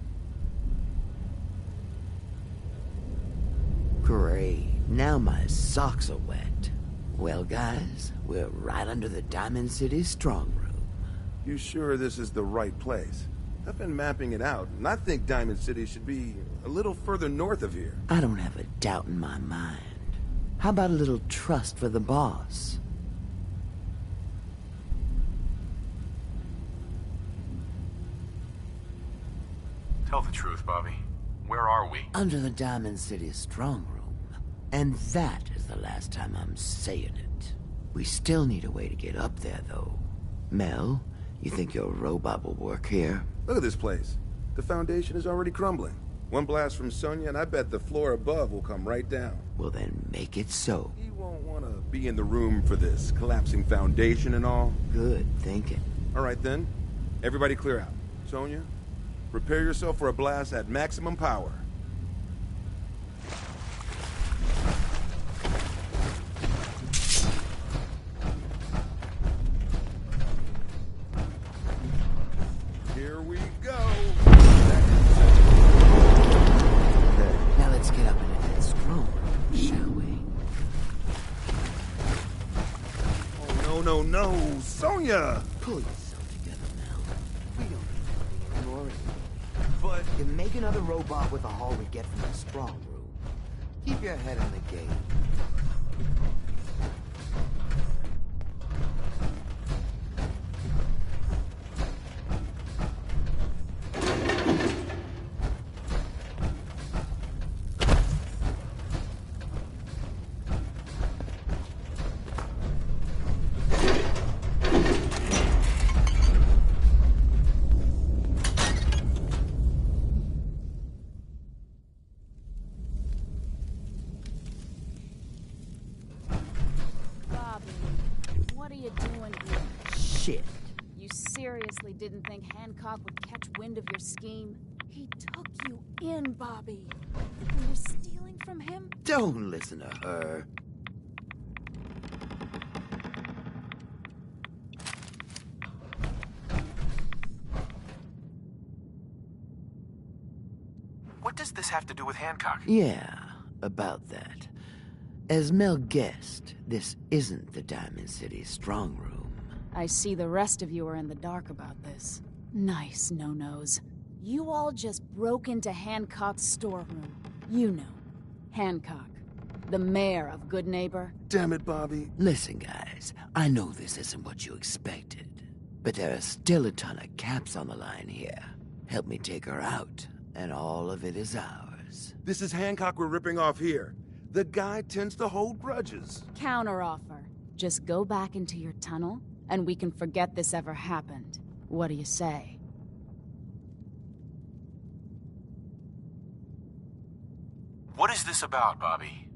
Great. Now my socks are wet. Well, guys, we're right under the Diamond City strong room. You sure this is the right place? I've been mapping it out, and I think Diamond City should be a little further north of here. I don't have a doubt in my mind. How about a little trust for the boss? Tell the truth, Bobby. Where are we? Under the Diamond City strong room. And that is the last time I'm saying it. We still need a way to get up there, though. Mel, you think your robot will work here? Look at this place. The foundation is already crumbling. One blast from Sonia, and I bet the floor above will come right down. Well, then make it so. You won't want to be in the room for this collapsing foundation and all. Good thinking. All right, then. Everybody clear out. Sonia, prepare yourself for a blast at maximum power. Here we go. Now let's get up into that strong room, shall we? Oh, no. Sonia! Pull yourself together, Mel. We don't need anything anymore. But you make another robot with the haul we get from the strong room. Keep your head in the game. What are you doing here? Shit. You seriously didn't think Hancock would catch wind of your scheme? He took you in, Bobby. And you're stealing from him? Don't listen to her. What does this have to do with Hancock? Yeah, about that. As Mel guessed, this isn't the Diamond City strong room. I see the rest of you are in the dark about this. Nice no-nos. You all just broke into Hancock's storeroom. You know, Hancock, the mayor of Good Neighbor. Damn it, Bobby. Listen, guys, I know this isn't what you expected, but there are still a ton of caps on the line here. Help me take her out, and all of it is ours. This is Hancock we're ripping off here. The guy tends to hold grudges. Counteroffer. Just go back into your tunnel, and we can forget this ever happened. What do you say? What is this about, Bobby?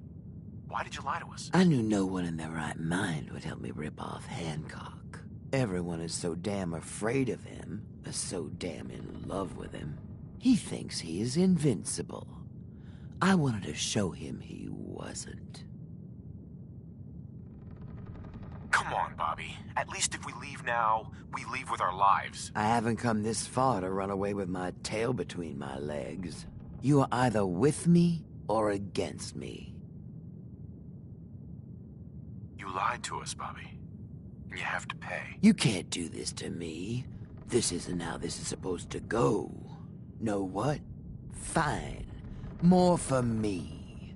Why did you lie to us? I knew no one in their right mind would help me rip off Hancock. Everyone is so damn afraid of him, so damn in love with him. He thinks he is invincible. I wanted to show him he wasn't. Come on, Bobby. At least if we leave now, we leave with our lives. I haven't come this far to run away with my tail between my legs. You are either with me or against me. You lied to us, Bobby. And you have to pay. You can't do this to me. This isn't how this is supposed to go. Know what? Fine. More for me.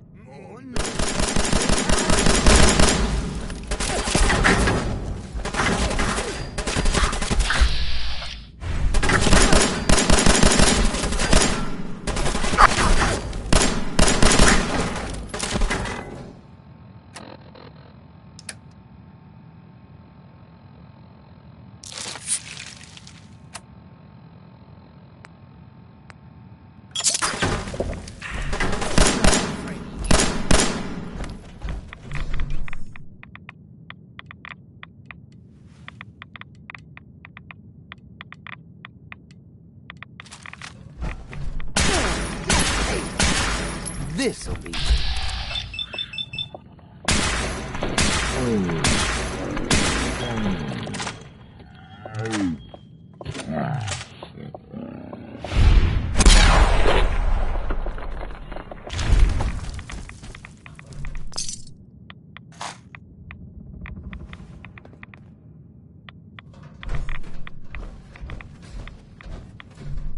This'll be...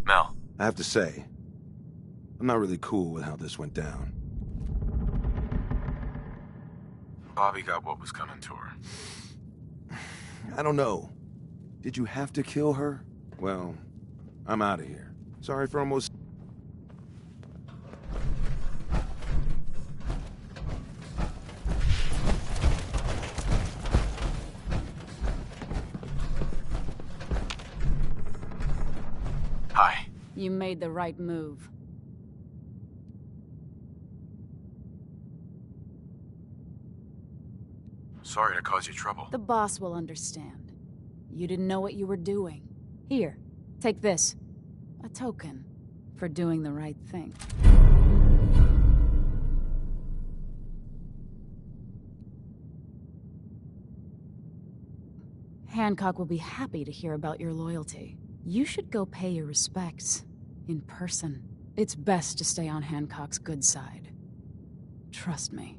Mel. I have to say, I'm not really cool with how this went down. Bobby got what was coming to her. I don't know. Did you have to kill her? Well, I'm out of here. Sorry for almost... Hi. You made the right move. Sorry to cause you trouble. The boss will understand. You didn't know what you were doing. Here, take this. A token for doing the right thing. Hancock will be happy to hear about your loyalty. You should go pay your respects. In person. It's best to stay on Hancock's good side. Trust me.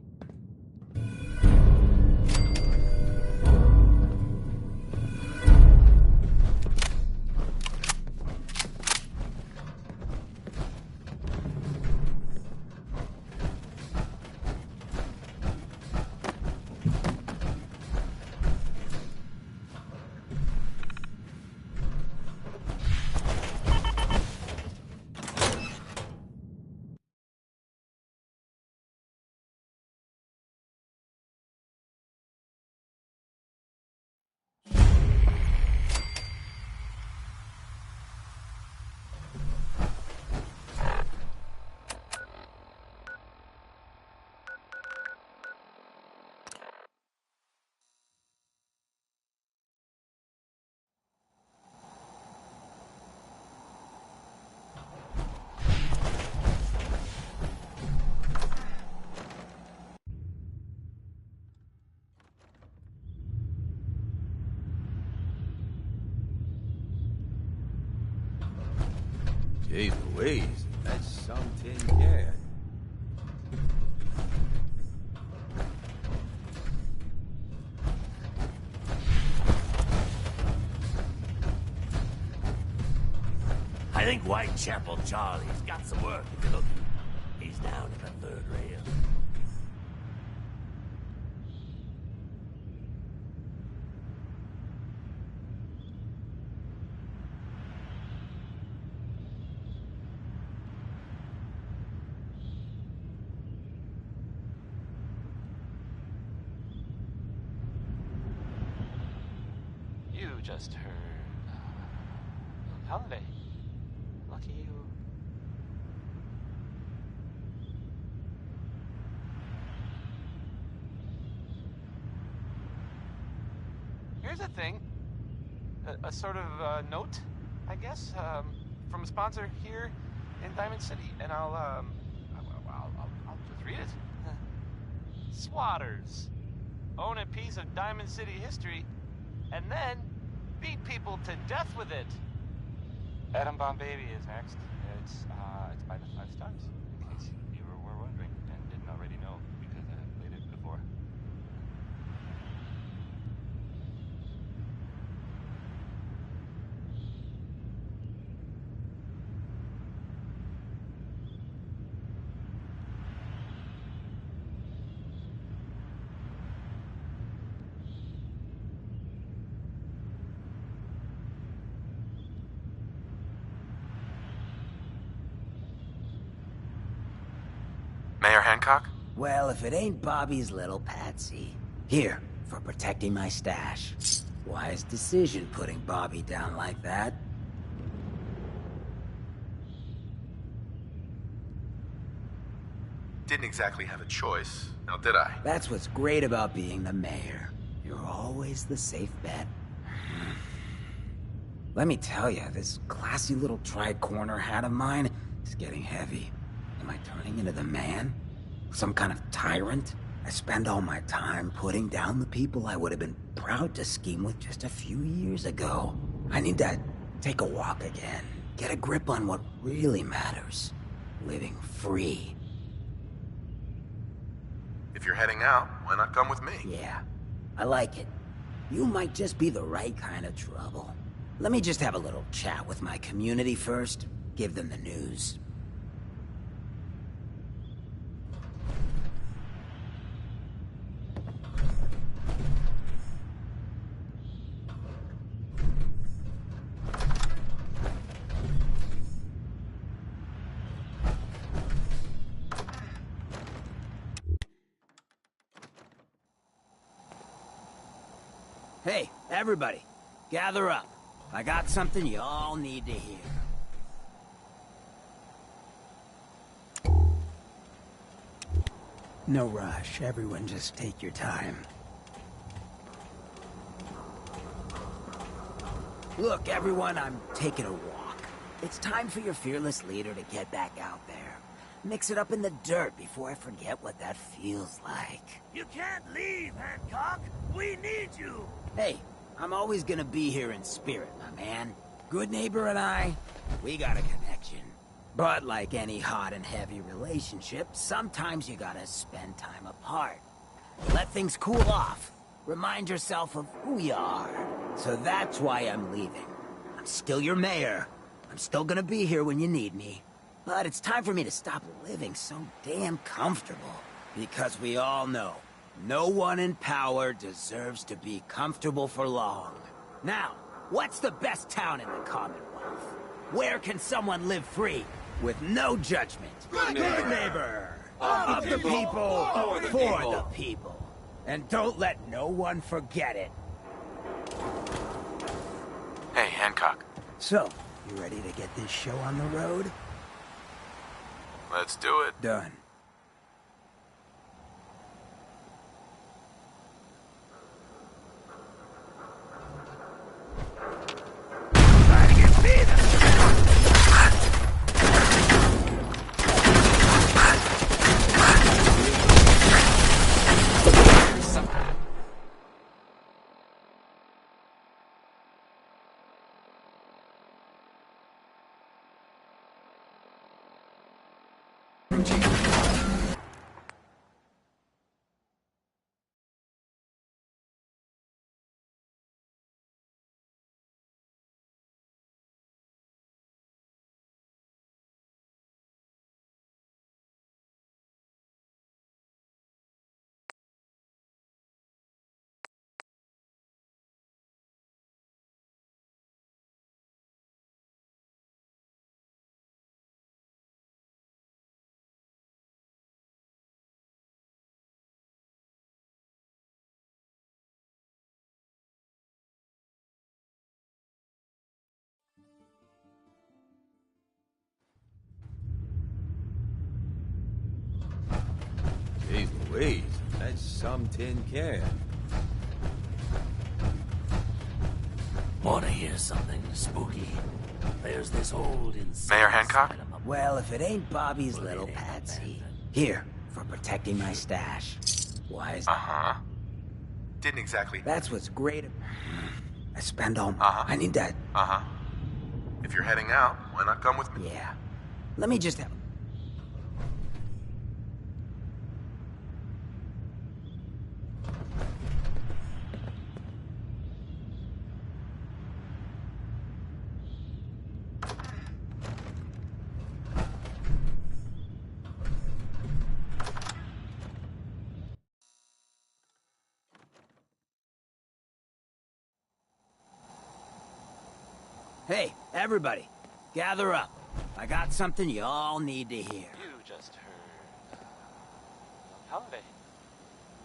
Jeez Louise, that's some tin can. I think Whitechapel Charlie's got some work to do. He's down in the third rail. You just heard... Holiday. Lucky you. Here's a thing. A sort of note, I guess, from a sponsor here in Diamond City, and I'll just read it. Swatters. Own a piece of Diamond City history, and then beat people to death with it. Atom Bomb Baby is next. It's by the 5 Stars, in case you were wondering and didn't already know, because I played it before. Mayor Hancock? Well, if it ain't Bobby's little patsy. Here, for protecting my stash. Wise decision putting Bobby down like that. Didn't exactly have a choice, now did I? That's what's great about being the mayor. You're always the safe bet. Let me tell you, this classy little tri-corner hat of mine is getting heavy. Am I turning into the man? Some kind of tyrant? I spend all my time putting down the people I would have been proud to scheme with just a few years ago. I need to take a walk again. Get a grip on what really matters. Living free. If you're heading out, why not come with me? Yeah, I like it. You might just be the right kind of trouble. Let me just have a little chat with my community first. Give them the news. Hey, everybody, gather up. I got something you all need to hear. No rush, everyone just take your time. Look, everyone, I'm taking a walk. It's time for your fearless leader to get back out there. Mix it up in the dirt before I forget what that feels like. You can't leave, Hancock. We need you. Hey, I'm always gonna be here in spirit, my man. Good neighbor and I, we got a connection. But like any hot and heavy relationship, sometimes you gotta spend time apart. Let things cool off. Remind yourself of who you are. So that's why I'm leaving. I'm still your mayor. I'm still gonna be here when you need me. But it's time for me to stop living so damn comfortable. Because we all know, no one in power deserves to be comfortable for long. Now, what's the best town in the Commonwealth? Where can someone live free, with no judgment? Good neighbor! Of the people, for the people. And don't let no one forget it. Hey, Hancock. So, you ready to get this show on the road? Let's do it. Done. Jeez Louise, that's some tin can. Wanna hear something spooky? There's this old insane Mayor Hancock? Well, if it ain't Bobby's little patsy. Here, for protecting my stash. Wise. Uh-huh. Didn't exactly... That's what's great. I spend all... Uh-huh. I need that... Uh-huh. If you're heading out, why not come with me? Yeah. Let me just have... Hey, everybody, gather up. I got something you all need to hear. You just heard... Holiday.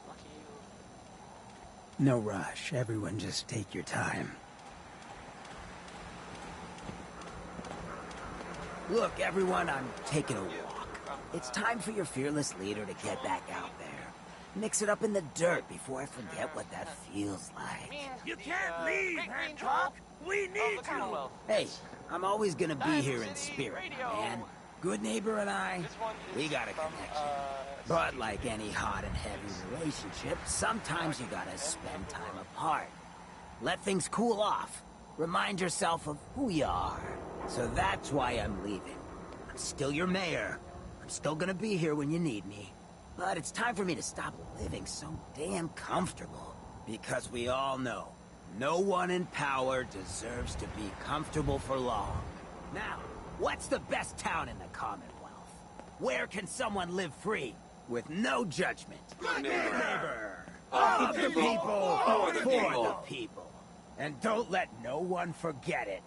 Lucky you. No rush, everyone just take your time. Look, everyone, I'm taking a walk. It's time for your fearless leader to get back out there. Mix it up in the dirt before I forget what that feels like. You can't leave, Hancock. We need you. Hey, I'm always gonna be here in spirit, man. Good neighbor and I, we got a connection. But like any hot and heavy relationship, sometimes you gotta spend time apart. Let things cool off. Remind yourself of who you are. So that's why I'm leaving. I'm still your mayor. I'm still gonna be here when you need me. But it's time for me to stop living so damn comfortable. Because we all know, no one in power deserves to be comfortable for long. Now, what's the best town in the Commonwealth? Where can someone live free, with no judgment? Good neighbor! Of the people, for the people. And don't let no one forget it.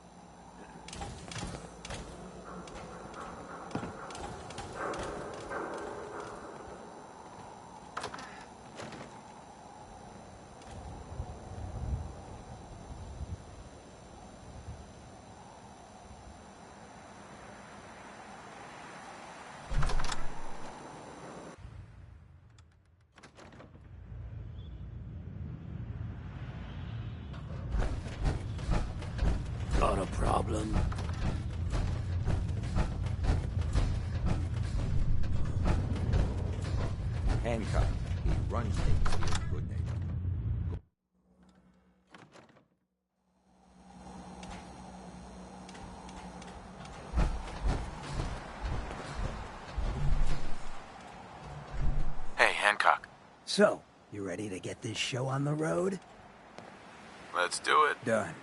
Not a problem. Hancock, he runs things here, good neighbor. Hey, Hancock. So, you ready to get this show on the road? Let's do it. Done.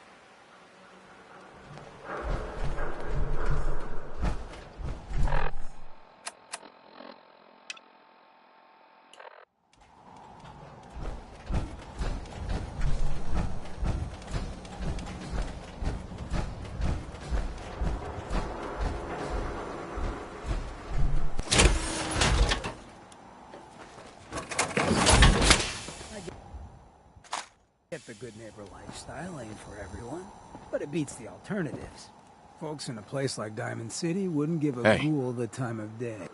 Get the good neighbor lifestyle ain't for everyone, but it beats the alternatives. Folks in a place like Diamond City wouldn't give a ghoul the time of day.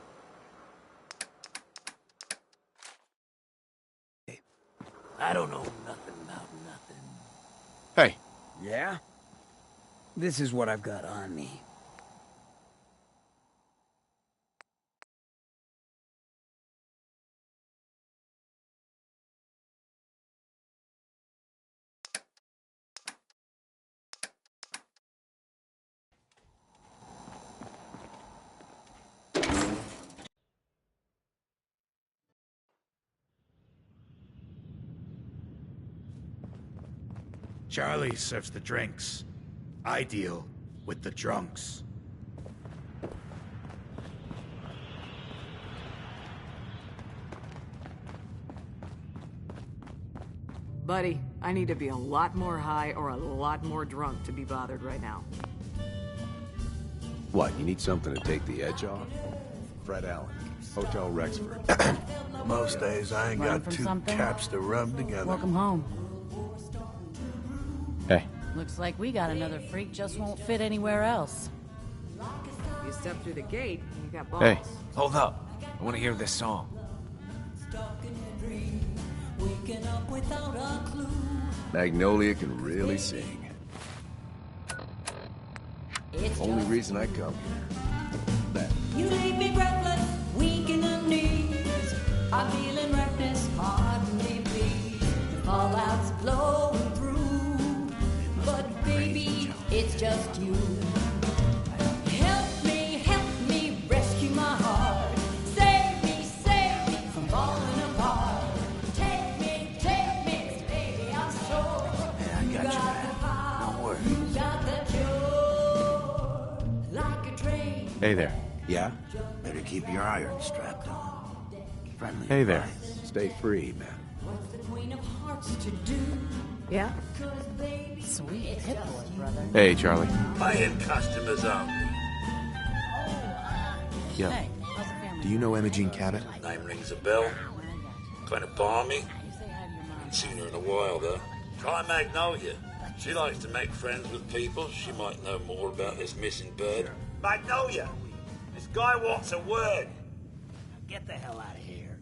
I don't know nothing about nothing. Hey. Yeah? This is what I've got on me. Charlie serves the drinks. I deal with the drunks. Buddy, I need to be a lot more high or a lot more drunk to be bothered right now. What, you need something to take the edge off? Fred Allen, Hotel Rexford. Most days I ain't Running got from two something? caps to rub together. Welcome home. Hey. Looks like we got another freak just won't fit anywhere else. You step through the gate, and you got balls. Hey. Hold up. I want to hear this song. Magnolia can really sing. Only reason I come here. You leave me breathless, weak in the knees. I'm feeling reckless, hardly breathe. The fallout's blowing through. But baby, it's just you. Help me rescue my heart. Save me from falling apart. Take me, baby, I'm sure. Yeah, I got you, man. Don't worry. You got the cure. Like a train. Hey there. Yeah? Better keep your iron strapped on. Friendly Hey there. advice. Stay free, man. What's the Queen of Hearts to do? Yeah? Sweet hit boy, brother. Hey, Charlie. High-end customers only. Yeah. Hey, how's the family? Do you know Imogene Cabot? Name rings a bell. Kind of balmy. Haven't seen her in a while, though. Try Magnolia. She likes to make friends with people. She might know more about this missing bird. Magnolia! This guy wants a word. Get the hell out of here.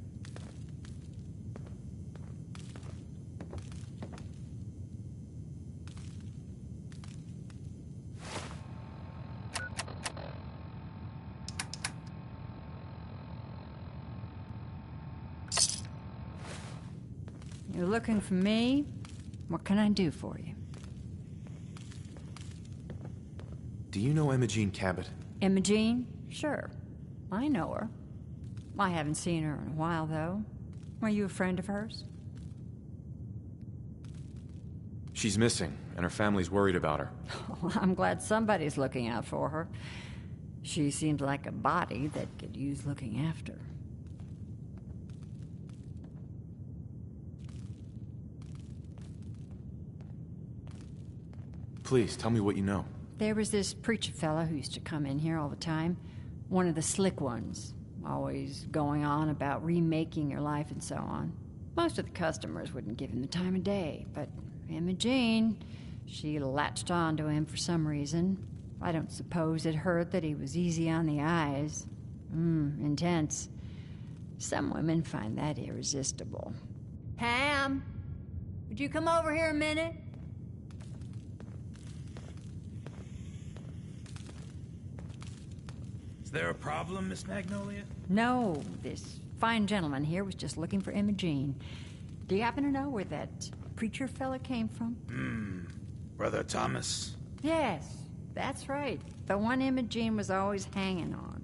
You're looking for me? What can I do for you? Do you know Imogene Cabot? Imogene? Sure. I know her. I haven't seen her in a while, though. Are you a friend of hers? She's missing, and her family's worried about her. Well, I'm glad somebody's looking out for her. She seems like a body that could use looking after. Please, tell me what you know. There was this preacher fella who used to come in here all the time. One of the slick ones. Always going on about remaking your life and so on. Most of the customers wouldn't give him the time of day, but Imogene, she latched on to him for some reason. I don't suppose it hurt that he was easy on the eyes. Intense. Some women find that irresistible. Ham, would you come over here a minute? Is there a problem, Miss Magnolia? No, this fine gentleman here was just looking for Imogene. Do you happen to know where that preacher fella came from? Brother Thomas? Yes, that's right. The one Imogene was always hanging on.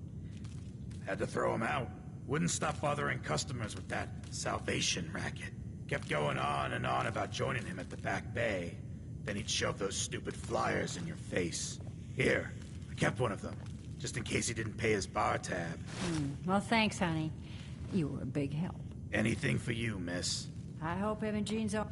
Had to throw him out. Wouldn't stop bothering customers with that salvation racket. Kept going on and on about joining him at the back bay. Then he'd shove those stupid flyers in your face. Here, I kept one of them. Just in case he didn't pay his bar tab. Well, thanks, honey. You were a big help. Anything for you, miss. I hope Imogene's all...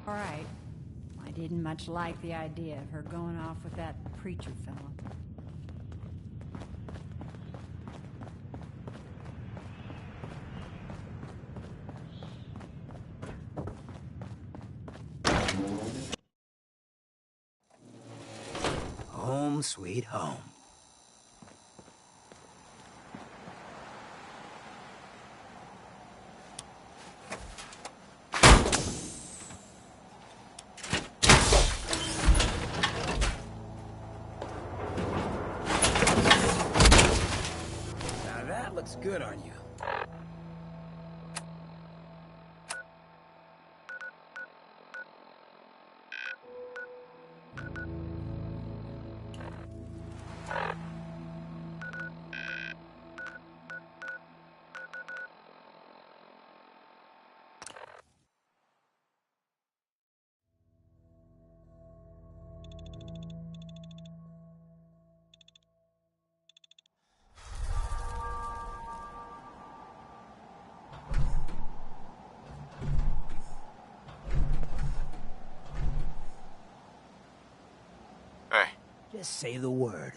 All right. I didn't much like the idea of her going off with that preacher fella. Home sweet home. Looks good on you. Just say the word.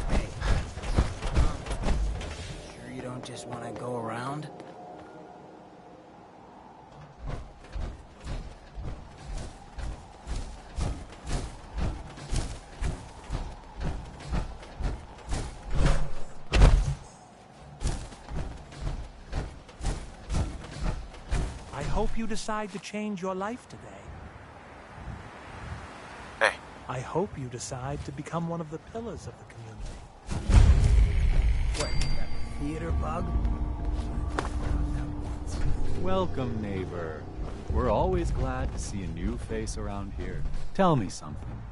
Hey, sure you don't just want to go around? I hope you decide to change your life today. Hey. I hope you decide to become one of the pillars of the community. What, that theater bug? Welcome, neighbor. We're always glad to see a new face around here. Tell me something.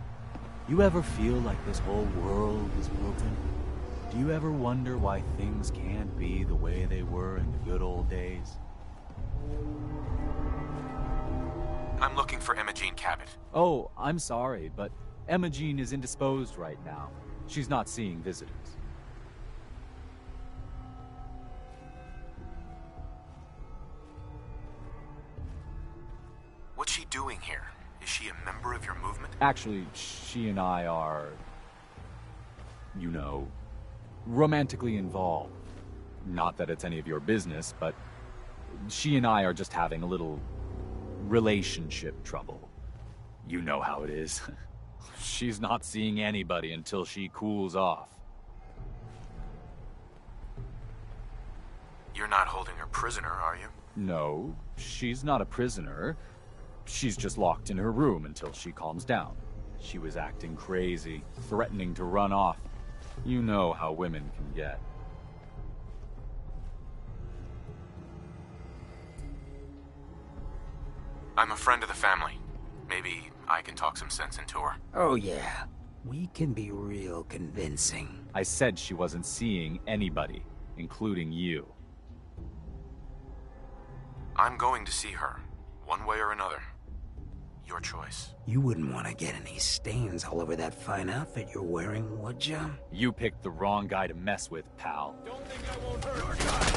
You ever feel like this whole world is broken? Do you ever wonder why things can't be the way they were in the good old days? I'm looking for Imogene Cabot. Oh, I'm sorry, but Imogene is indisposed right now. She's not seeing visitors. doing here? Is she a member of your movement? Actually, she and I are, you know, romantically involved. Not that it's any of your business, but she and I are just having a little relationship trouble. You know how it is. She's not seeing anybody until she cools off. You're not holding her prisoner, are you? No, she's not a prisoner. She's just locked in her room until she calms down. She was acting crazy, threatening to run off. You know how women can get. I'm a friend of the family. Maybe I can talk some sense into her. Oh yeah, we can be real convincing. I said she wasn't seeing anybody, including you. I'm going to see her, one way or another. Your choice. You wouldn't want to get any stains all over that fine outfit you're wearing, would ya? You picked the wrong guy to mess with, pal. Don't think I won't hurt your guy.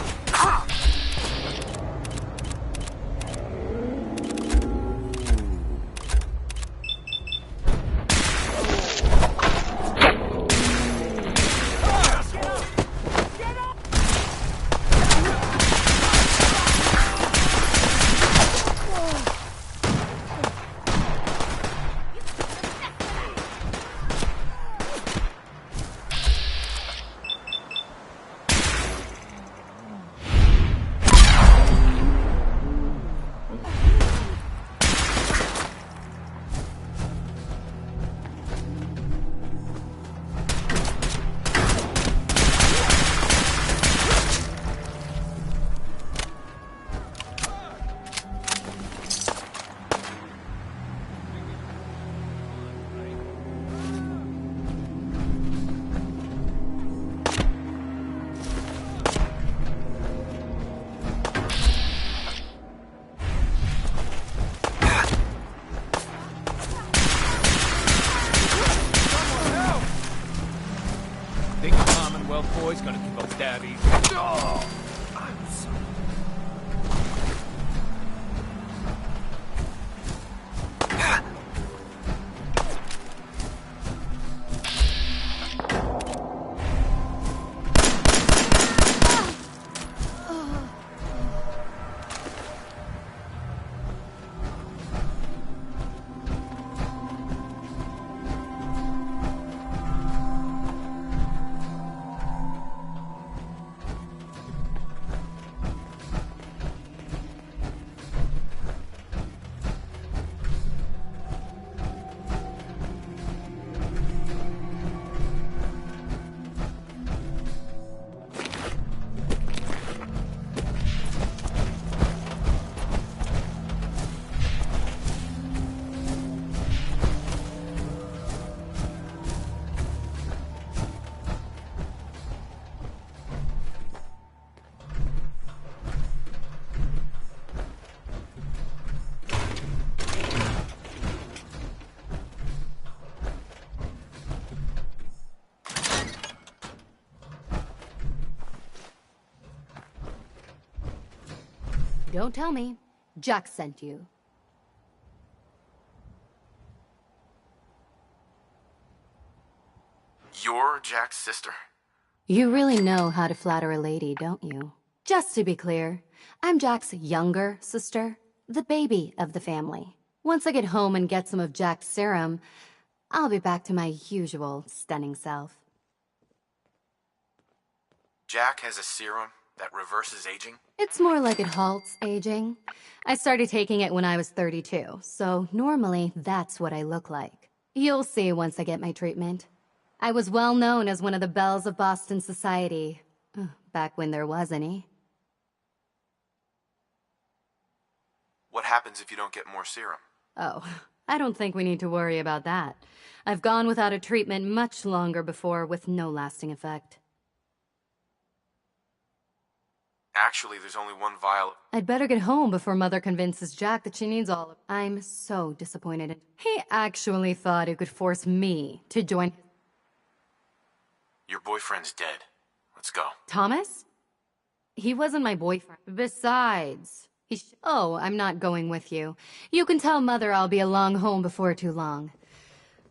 Boy's gonna keep us dabby. Oh, I'm sorry. Don't tell me. Jack sent you. You're Jack's sister? You really know how to flatter a lady, don't you? Just to be clear, I'm Jack's younger sister, the baby of the family. Once I get home and get some of Jack's serum, I'll be back to my usual stunning self. Jack has a serum that reverses aging? It's more like it halts aging. I started taking it when I was 32, so normally that's what I look like. You'll see once I get my treatment. I was well known as one of the belles of Boston society, back when there was any. What happens if you don't get more serum? Oh, I don't think we need to worry about that. I've gone without a treatment much longer before with no lasting effect. Actually, there's only one vial. I'd better get home before Mother convinces Jack that she needs all of it. I'm so disappointed. He actually thought he could force me to join. Your boyfriend's dead. Let's go. Thomas? He wasn't my boyfriend. Besides, Oh, I'm not going with you. You can tell Mother I'll be along home before too long.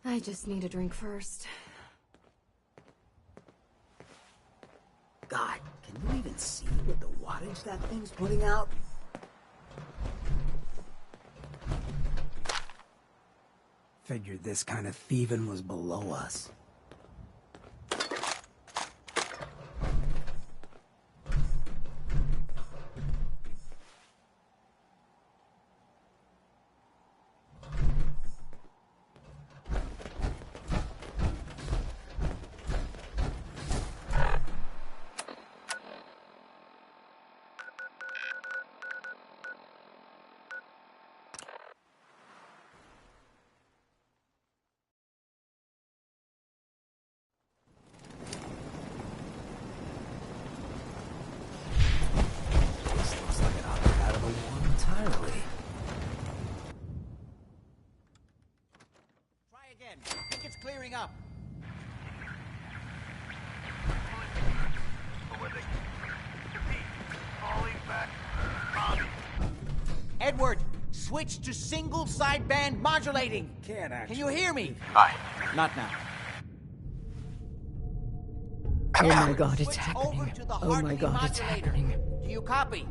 I just need a drink first. God, can you even see what the wattage that thing's putting out? Figured this kind of thieving was below us. Clearing up. Edward, switch to single sideband modulating. Can't actually. Can you hear me? Hi. Not now. Oh my god, it's Switch happening. over to the Oh my heartbeat god, it's modulator. happening. Do you copy?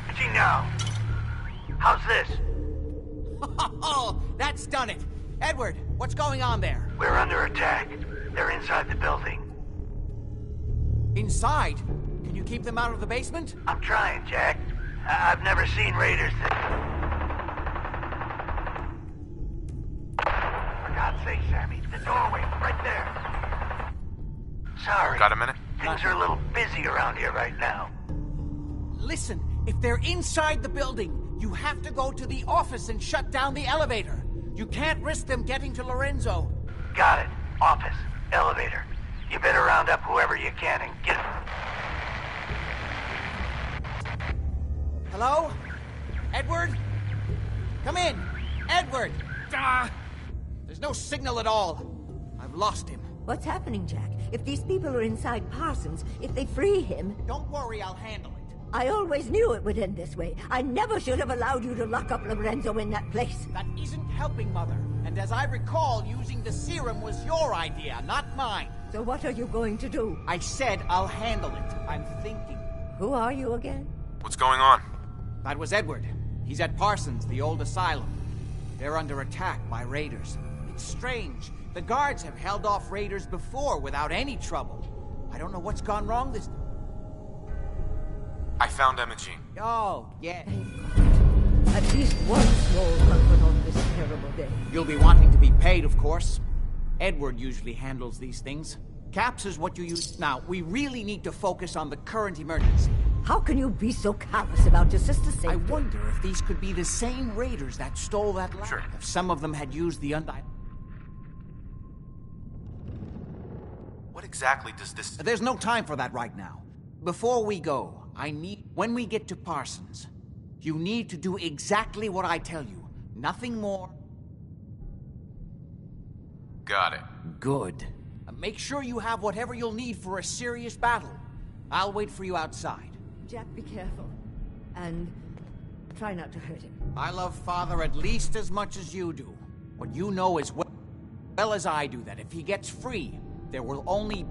Switching now. How's this? Oh, that's done it. Edward, what's going on there? We're under attack. They're inside the building. Inside? Can you keep them out of the basement? I'm trying, Jack. I've never seen raiders that... For God's sake, Sammy, the doorway, right there. Sorry. Got a minute? Things are a little busy around here right now. Listen, if they're inside the building, you have to go to the office and shut down the elevator. You can't risk them getting to Lorenzo. Got it. Office. Elevator. You better round up whoever you can and get... Hello? Edward? Come in. Edward! Ah! There's no signal at all. I've lost him. What's happening, Jack? If these people are inside Parsons, if they free him... Don't worry, I'll handle it. I always knew it would end this way. I never should have allowed you to lock up Lorenzo in that place. That isn't helping, Mother. And as I recall, using the serum was your idea, not mine. So what are you going to do? I said I'll handle it. I'm thinking. Who are you again? What's going on? That was Edward. He's at Parsons, the old asylum. They're under attack by raiders. It's strange. The guards have held off raiders before without any trouble. I don't know what's gone wrong this... I found Imogene. Oh, yeah. At least one small comfort on this terrible day. You'll be wanting to be paid, of course. Edward usually handles these things. Caps is what you use now. We really need to focus on the current emergency. How can you be so callous about your sister's safety? I wonder if these could be the same raiders that stole that lab. Sure. If some of them had used the undying... What exactly does this... There's no time for that right now. Before we go, when we get to Parsons, you need to do exactly what I tell you. Nothing more. Got it. Good. Make sure you have whatever you'll need for a serious battle. I'll wait for you outside. Jack, be careful. And try not to hurt him. I love Father at least as much as you do. What you know as well as I do that if he gets free, there will only